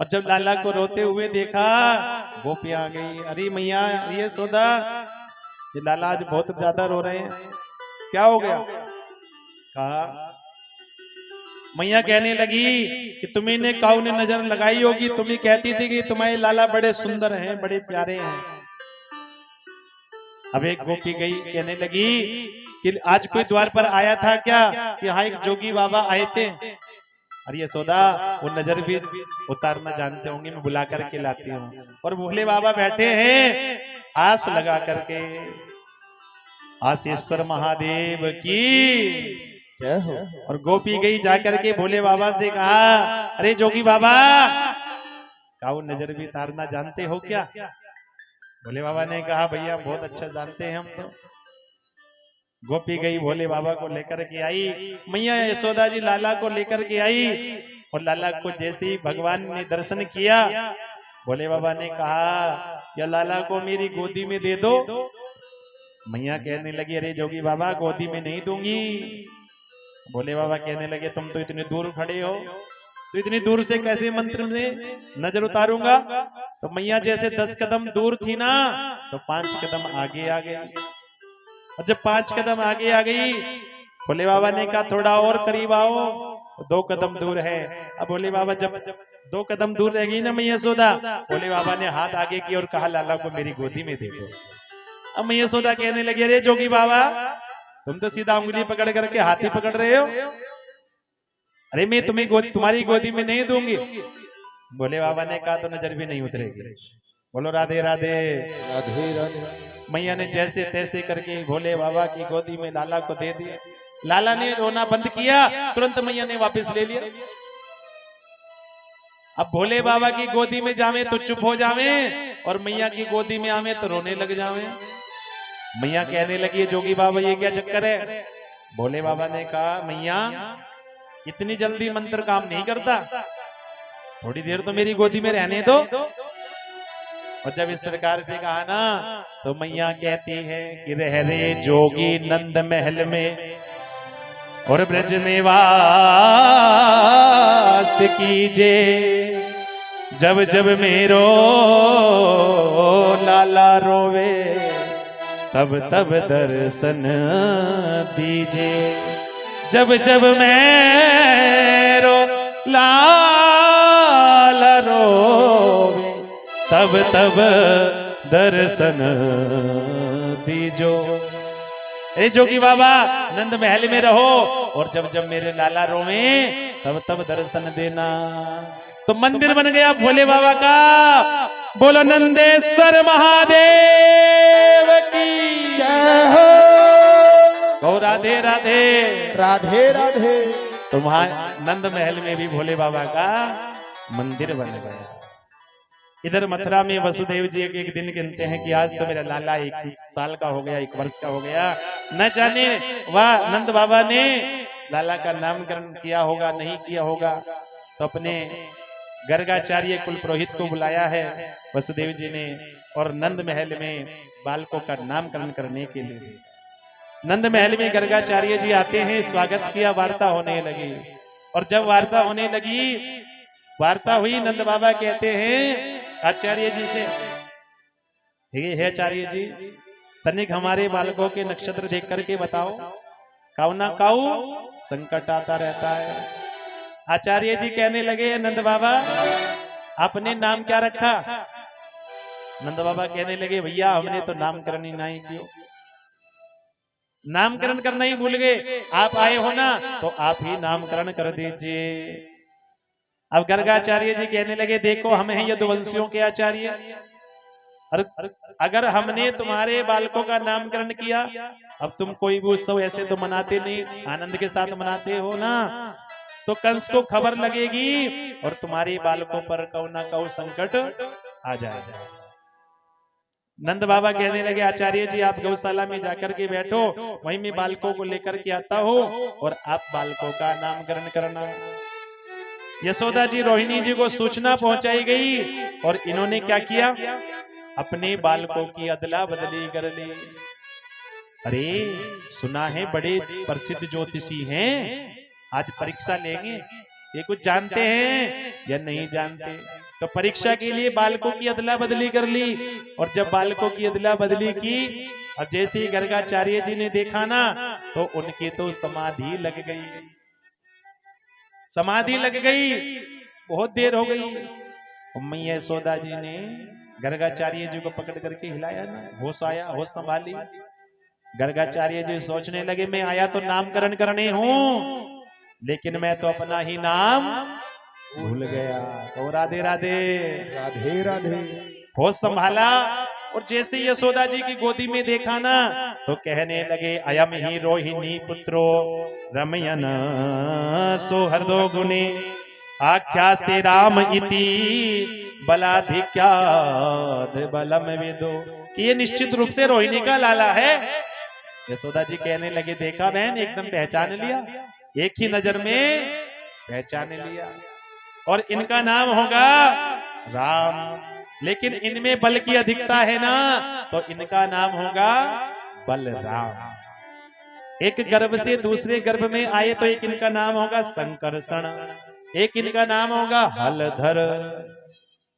और जब लाला को रोते हुए देखा गोपियां आ गई, अरे मैया ये सोदा, ये लाला आज बहुत ज्यादा रो रहे हैं, क्या हो गया? कहा मैया कहने लगी कि तुम्ही ने काऊ ने नजर लगाई होगी, तुम्ही कहती थी कि तुम्हारे लाला बड़े सुंदर हैं, बड़े प्यारे हैं। अब एक गोपी गई, कहने लगी कि आज कोई द्वार पर आया था क्या, कि हाँ एक जोगी बाबा आए थे। अरे यशोदा वो नजर भी उतारना जानते होंगे, मैं बुला करके लाती हूँ। और भोले बाबा बैठे हैं आस लगा करके। आशीश्वर महादेव की जय हो। और गोपी गई जाकर के भोले बाबा से कहा, अरे जोगी बाबा काऊ नजर भी तारना जानते हो क्या? भोले बाबा ने कहा, भैया बहुत अच्छा जानते हैं हम तो। गोपी गई भोले बाबा को लेकर के आई, मैया यशोदा जी लाला को लेकर के आई। और लाला को जैसे ही भगवान ने दर्शन किया, भोले बाबा ने कहा, या लाला को मेरी गोदी में दे दो। मैया कहने लगी, अरे जोगी बाबा गोदी में नहीं दूंगी। भोले बाबा कहने लगे, तुम तो इतने दूर खड़े हो, तो इतनी दूर से कैसे मंत्र में नजर उतारूंगा? तो मैया जैसे 10 कदम दूर थी ना, तो 5 कदम आगे आ गई। और जब 5 कदम आगे आ गई, भोले बाबा ने कहा थोड़ा और करीब आओ, 2 कदम दूर है। अब भोले बाबा जब 2 कदम दूर रह गई ना मैया यशोदा, भोले बाबा ने हाथ आगे की और कहा, लाला को मेरी गोदी में दे दो। अब मैया यशोदा कहने लगी, अरे जोगी बाबा तुम तो सीधा उंगली पकड़ करके हाथी पकड़ रहे हो। अरे मैं तुम्हारी गोदी में नहीं दूंगी। भोले बाबा ने कहा, तो नजर भी नहीं उतरेगी। बोलो राधे राधे। राधे राधे। मैया ने जैसे तैसे करके भोले बाबा की गोदी में लाला को दे दिया। लाला ने रोना बंद किया, तुरंत मैया ने वापस ले लिया। अब भोले बाबा की गोदी में जावे तो चुप हो जावे, और मैया की गोदी में आवे तो रोने लग जावे। मैया कहने लगी, जोगी बाबा ये क्या चक्कर है? भोले बाबा ने कहा, मैया इतनी जल्दी मंत्र काम नहीं करता, थोड़ी देर तो मेरी गोदी में रहने दो। और जब इस प्रकार से कहा ना, तो मैया कहती है कि रह रे जोगी नंद महल में, और ब्रज में वास कीजे, जब जब मेरो लाला रोवे, तब तब दर्शन दीजे। जब जब मेरो लाला रोवे, तब तब दर्शन दीजो। ए जोगी बाबा नंद महल में रहो, और जब जब मेरे लाला रोवे तब तब दर्शन देना। तो मंदिर बन गया भोले बाबा का। बोलो नंदेश्वर महादेव की जय हो। गौ राधे राधे। राधे राधे। तो वहां नंद महल में भी भोले बाबा का मंदिर बन गया। इधर मथुरा में वसुदेव जी एक दिन गिनते हैं कि आज तो मेरा लाला 1 साल का हो गया, 1 वर्ष का हो गया। न जाने वह नंद बाबा ने लाला का नामकरण किया होगा, नहीं किया होगा। तो अपने गर्गाचार्य कुल पुरोहित को बुलाया है वसुदेव जी ने, और नंद महल में बालकों का नामकरण करने के लिए। नंद महल में गर्गाचार्य जी आते हैं, स्वागत किया, वार्ता होने लगी। और जब वार्ता होने लगी, वार्ता हुई, नंद बाबा कहते हैं आचार्य जी से, हे आचार्य जी तनिक हमारे बालकों के नक्षत्र देख करके बताओ, काऊ ना काऊ संकट आता रहता है। आचार्य जी कहने लगे, नंद बाबा आपने नाम क्या रखा? नंद बाबा कहने लगे, भैया हमने तो नामकरण ही नहीं किया, नामकरण करना ही भूल गए। आप आए हो ना, तो आप ही नामकरण कर दीजिए। अब गर्गाचार्य जी कहने लगे, देखो हम हैं यदुवंशियों के आचार्य, और अगर हमने तुम्हारे बालकों का नामकरण किया, अब तुम कोई भी उत्सव ऐसे तो मनाते नहीं, आनंद के साथ मनाते हो ना, तो कंस को खबर लगेगी और तुम्हारे बालकों पर कौ ना कौ संकट आ जाएगा। नंद बाबा कहने लगे, आचार्य जी आप गौशाला में जाकर के बैठो, वहीं मैं बालकों को लेकर के आता हूँ और आप बालकों का नामकरण करना। यशोदा जी रोहिणी जी को सूचना पहुंचाई गई, और इन्होंने क्या किया, अपने बालकों की अदला बदली कर ली। अरे सुना है बड़े प्रसिद्ध ज्योतिषी हैं, आज परीक्षा लेंगे, ये कुछ जानते हैं या नहीं जानते? तो परीक्षा के लिए बालकों की अदला बदली कर ली। और जब बालकों की अदला बदली की, और जैसे ही गर्गाचार्य जी ने देखा ना, तो उनकी तो समाधि लग गई। समाधि लग गई, बहुत देर हो गई। मैया यशोदा जी ने गर्गाचार्य जी को पकड़ करके हिलाया ना, होश आया, होश संभाली। गर्गाचार्य जी सोचने लगे मैं आया तो नामकरण करने हूं, लेकिन मैं तो अपना ही नाम भूल गया। तो राधे राधे राधे राधे। होश संभाला और जैसे यशोदा जी की गोदी में देखा ना तो कहने लगे अयम ही रोहिणी पुत्रो रमयन सोहर्दो गुणे आख्यास्ते राम इति बलाधिक्याद बलम विदो, कि ये निश्चित रूप से रोहिणी का लाला है। यशोदा जी कहने लगे देखा बहन, एकदम पहचान लिया, एक ही नजर में पहचान लिया। और इनका नाम होगा राम, लेकिन इनमें बल की अधिकता है ना तो इनका नाम होगा बलराम। एक गर्भ से दूसरे गर्भ में आए तो एक इनका नाम होगा संकर्षण, एक इनका नाम होगा हलधर।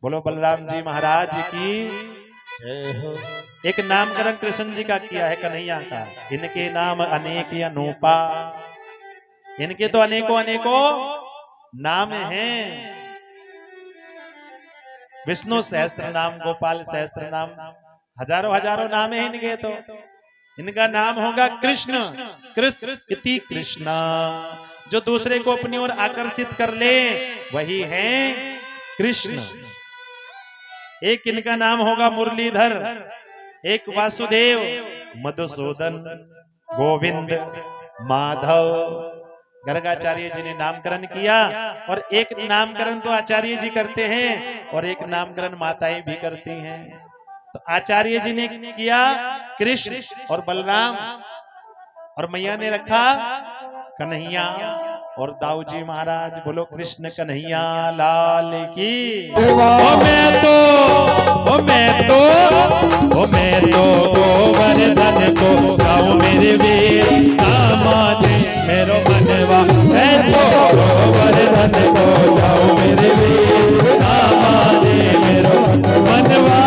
बोलो बलराम जी महाराज की जय हो। एक नामकरण कृष्ण जी का किया है, कन्हैया का। इनके नाम अनेक अनूपा, इनके तो अनेकों अनेकों नाम हैं। विष्णु सहस्त्र नाम, गोपाल सहस्त्र नाम, हजारों हजारों नाम है इनके। तो इनका नाम होगा कृष्ण, कृष्ण इति कृष्णा। जो दूसरे को अपनी ओर आकर्षित कर ले वही है कृष्ण। एक इनका नाम होगा मुरलीधर, एक वासुदेव, मधुसूदन, गोविंद, माधव। गर्गाचार्य जी ने नामकरण किया, और एक नामकरण तो आचार्य जी करते हैं और एक नामकरण माताएं भी करती हैं। तो आचार्य जी ने किया कृष्ण और बलराम, और मैया ने रखा कन्हैया और दाऊ जी महाराज। बोलो कृष्ण कन्हैया लाल की। मैं तो गोवर्धन को गाऊं मेरे वीर दामाने मेरो मनवा। मैं तो गोवर्धन को गाऊं मेरे वीर दामाने मेरो मनवा।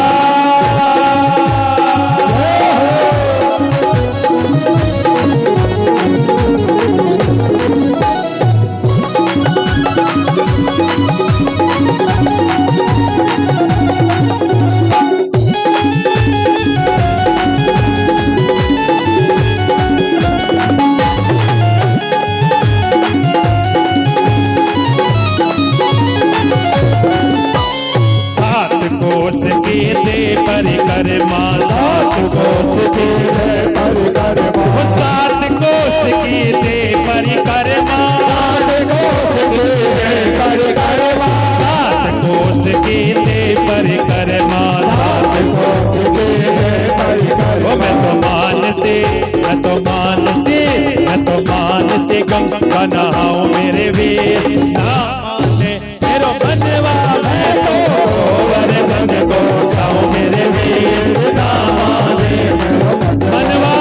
परिक्रमा सात कोस की दे परिक्रमा, सात कोस की दे परिक्रमा, सात कोस की दे परिक्रमा, सात कोस की दे परिक्रमा, सात कोस की दे परिक्रमा। मैं तो मान से, मैं तो मान से, मैं तो मान से गंगा नहाऊं मेरे वीर नामाने मेरो बनवा। मैं तो गोवर्धन को गाऊं मेरे वीर नामाने मेरो बनवा।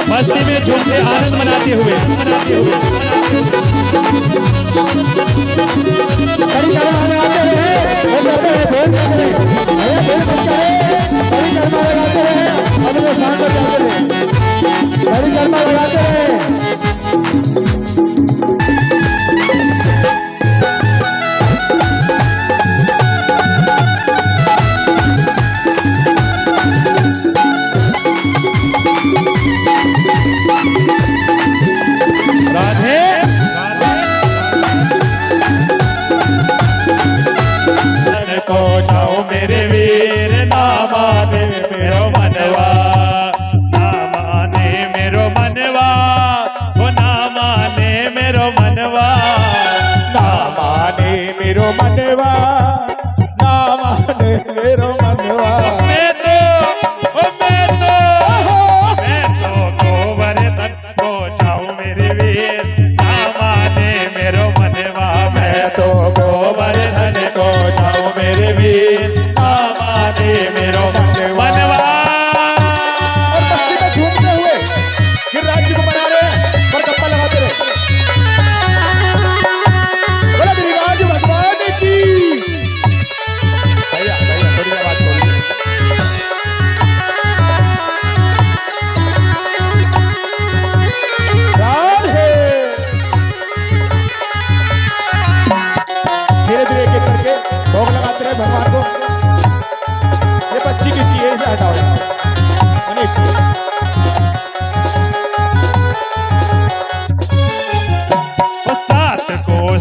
मस्ती में झूमते आनंद मनाते हुए परिक्रमा लगाते हैं। राधे को जाओ मेरे वीर नामाने मेरो मनवा, नामाने मेरो मन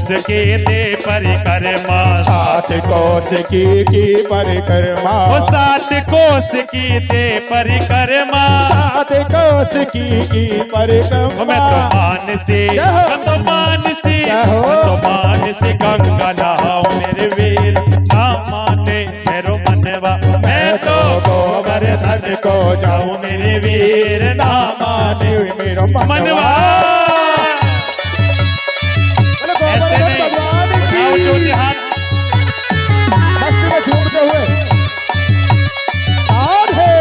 कोस की ते परिक्रमा, 7 कोस की परिक्रमा, वो 7 कोस की ते परिक्रमा। 7 कोस की परिक्रमा। मैं तो मानसी, मैं तो मानसी, हो? मैं तो मानसी गंगा नहाऊं मेरे वीर, ना माने मेरो मनवा। मैं तो गोवर्धन को जाऊं मेरे वीर, ना माने मेरो मनवा। ऐसे नहीं, उठाओ जोड़े हाथ। मस्ती में झूमते हुए राधे।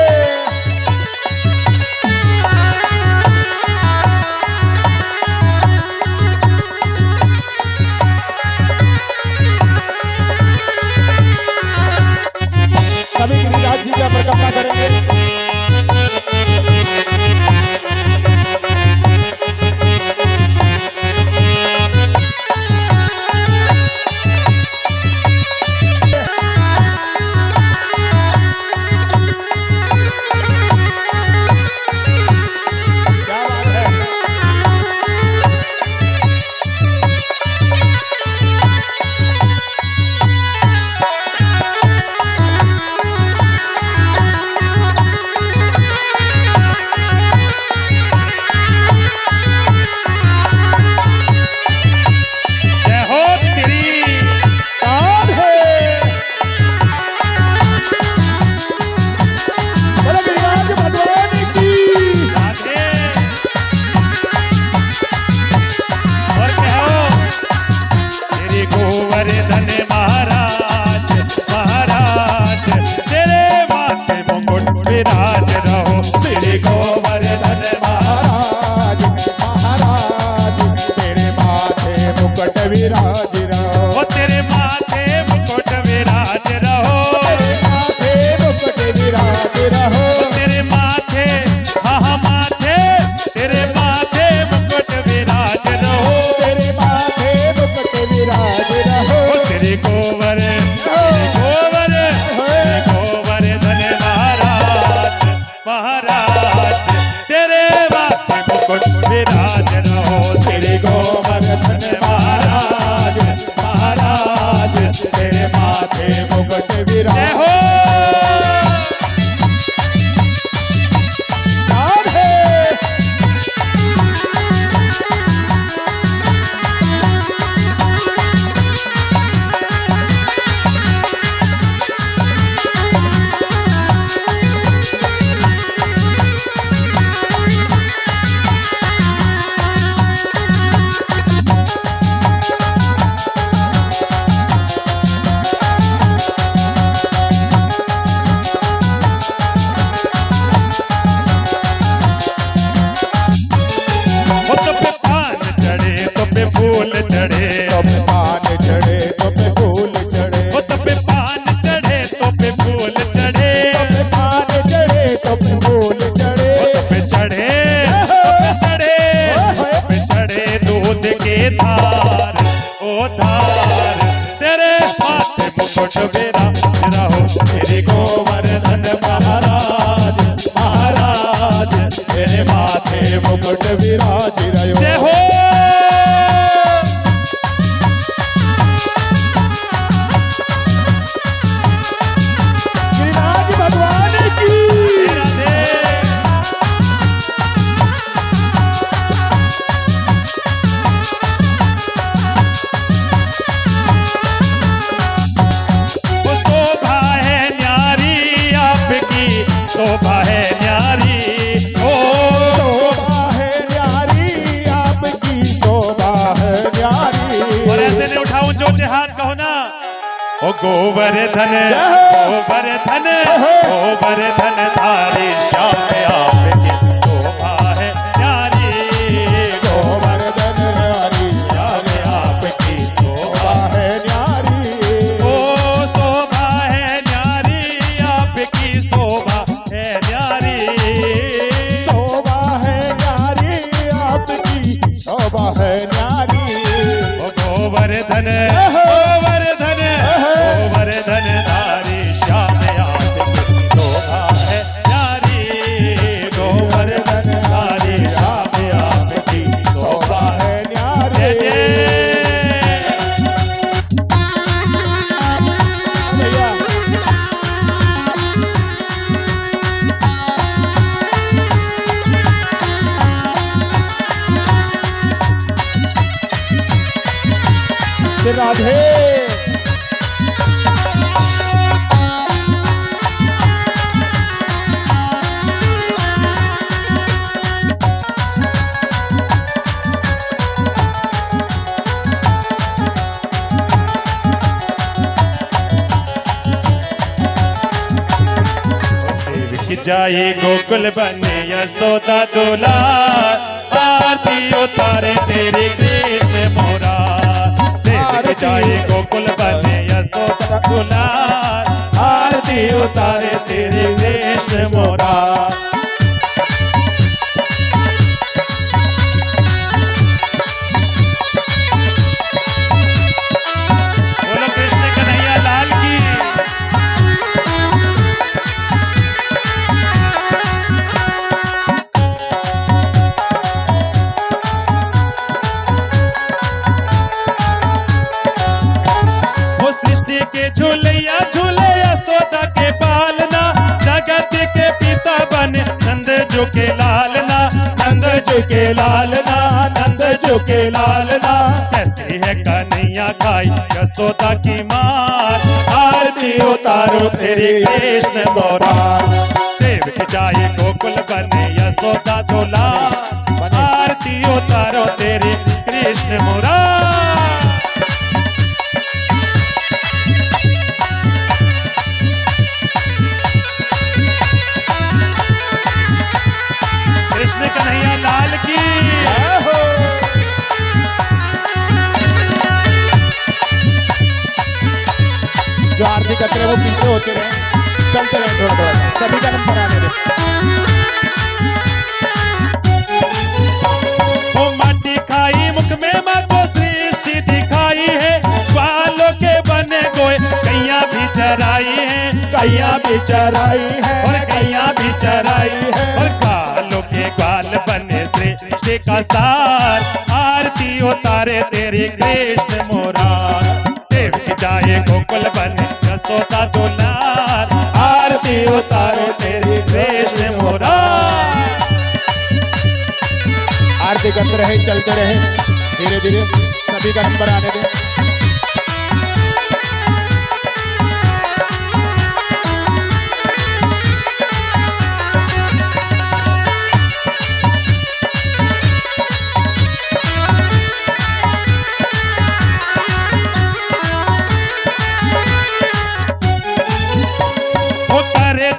सभी गिरिराज जी का परिक्रमा करेंगे। गोवर्धन महाराज, महाराज तेरे माथे मुकुट विराज रहो। श्री गोवर्धन महाराज, महाराज तेरे माथे मुकुट विराज रहो। ओ तेरे माथे मुकुट विराज रहो। तेरे माथे मुकुट विराज रहो। ओ तेरे माथे, हाँ हाँ माथे, तेरे माथे मुकुट विराज रहो। तेरे माथे मुकुट विराज रहो। ओ श्री गोवर्धन, श्री गोवर्धन, श्री गोवर्धन महाराज, महाराज तेरे माथे मुकुट विराज रहो। श्री गोवर्धन महाराज, महाराज तेरे माथे मुकुट जय विराज हो। राधे। वो तो पे पान चढ़े, तो पे फूल चढ़े, तो पे पान चढ़े, तो पे फूल चढ़े। वो तो पे पान चढ़े, तो पे फूल चढ़े, तो पे पान चढ़े, तो पे फूल चढ़े। वो तो पे चढ़े, तो पे चढ़े, तो पे चढ़े दूध के धार, ओ धार तेरे माथे मुकुट विराज रहो। श्री गोवर्धन महाराज, महाराज तेरे माथे मुकुट विराज रहो। जय हो। गिरिराज भगवान की। राधे। वो शोभा है न्यारी आपकी, शोभा है न्यारी। ओ शोभा है न्यारी आपकी, शोभा है न्यारी। और ऐसे नहीं उठाऊं जो से हाथ कहो ना। ओ गोवर्धन, गोवर्धन, गोवर्धन धारी श्याम आपकी शोभा है न्यारी। गोवर्धन न्यारी श्याम आपकी शोभा शोभा है न्यारी। ओ शोभा है न्यारी आपकी, शोभा है न्यारी। शोभा है न्यारी आपकी, शोभा है न्यारी। ओ गोवर्धन, गोवर्धन, गोवर्धन धारी श्याम आपकी शोभा है न्यारी। श्री राधे। जाए गोकुल बने यशोदा दुलार, आरती उतारे तेरे कृष्ण मोरा। देव जाए गोकुल बने यशोदा दुलार, आरती उतारे तेरे कृष्ण मोरा। बोलो कृष्ण कन्हैया लाल की। झूलैया झूले यशोदा के पालना, जगत के पिता बने नंद जो के लालना। नंद जो के लालना, नंद जो के लालना। कैसी है कन्हैया खाई यशोदा की मार, आरती उतारो तेरे कृष्ण मोरा। देव की जाए गोकुल बने यशोदा दुलार, आरती उतारो तेरे कृष्ण मोरा। कृष्ण कन्हैया लाल की। जो आरती करते रहे वो पीछे होते रहे, चलते रहे थोड़ा थोड़ा, सभी का नंबर आने दे। वो माटी खाई मुख में माँ को सृष्टि दिखाई है, बालों के बने गोए गैया भी चराई है। गैया भी चराई है, और गैया भी चराई है। और बालों के ग्वाल बने सृष्टि का सार, आरती उतारे तेरे कृष्ण मोरा। देव की जाए गोकुल बने यशोदा दुलार, आरती उतारे तेरे कृष्ण मोरा। आरती करते रहे, चलते रहे, धीरे धीरे सभी का नंबर आने दे।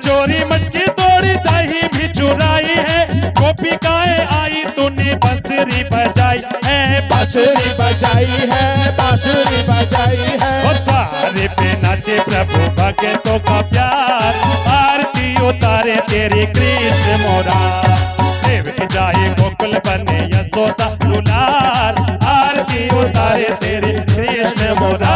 चोरी मटकी तोड़ी दही भी चुराई है, गोपिकाएं आई तूने बांसुरी बजाई है। बांसुरी बजाई है, बांसुरी बजाई है। और द्वारे पे नाचे प्रभु भक्तों का प्यार, आरती उतारे तेरे कृष्ण मोरा। देव की जाए गोकुल बने यशोदा दुलार, आरती उतारे तेरे कृष्ण मोरा।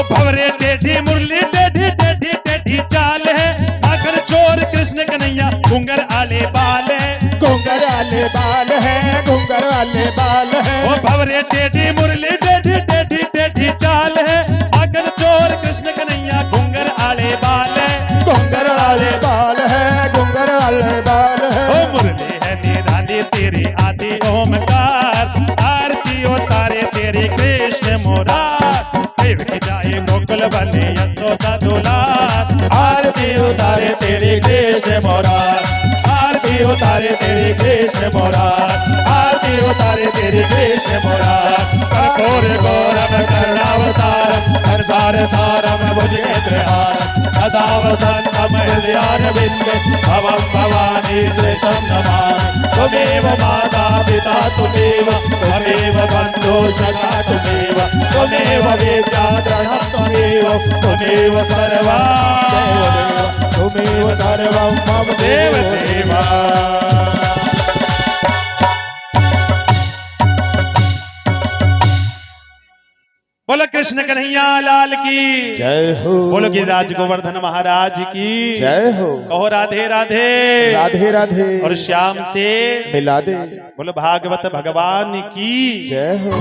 भवरे टेढ़ी मुरली टेढ़ी टेढ़ी टेढ़ी चाल है, आखिर चोर कृष्ण कन्हैया घूंगर आले बाल है। घूंगर वाले बाल है, घूंगर वाले बाल है। ओ भवरे टेढ़ी मुरली टेढ़ी टेढ़ी टेढ़ी चाल है, आखिर चोर कृष्ण कन्हैया घूंगर आले बाल है। घूंगर वाले बाल है, घूंगर वाले बाल है। ओ मुरली है निराली तेरी आदि ओमकार, आरती उतारे तेरे कृष्ण मोरा। देव की जाए गोकुल बने यशोदा दुलार, आरती उतारे तेरे कृष्ण मोरा। आरती उतारे तेरे कृष्ण मोरा। आरती उतारे तेरे कृष्ण मोरा। कठोर गौरव कर्णावतार, हरदार सारम भुजनेत्रहार, सदा वसंतम हृदयारविंदे, भवं भवानी श्रेष्ठं नमामि। त्वमेव माता पिता त्वमेव, त्वमेव बन्धो सखा त्वमेव, त्वमेव विद्या द्रढा त्वमेव, त्वमेव सर्वं तुमेव सर्वं मम देव देवा। बोलो कृष्ण कन्हैया लाल की जय हो। बोलो गिरिराज गोवर्धन महाराज की जय हो। कहो राधे राधे राधे राधे और श्याम से मिला दे। बोलो भागवत भगवान की जय हो।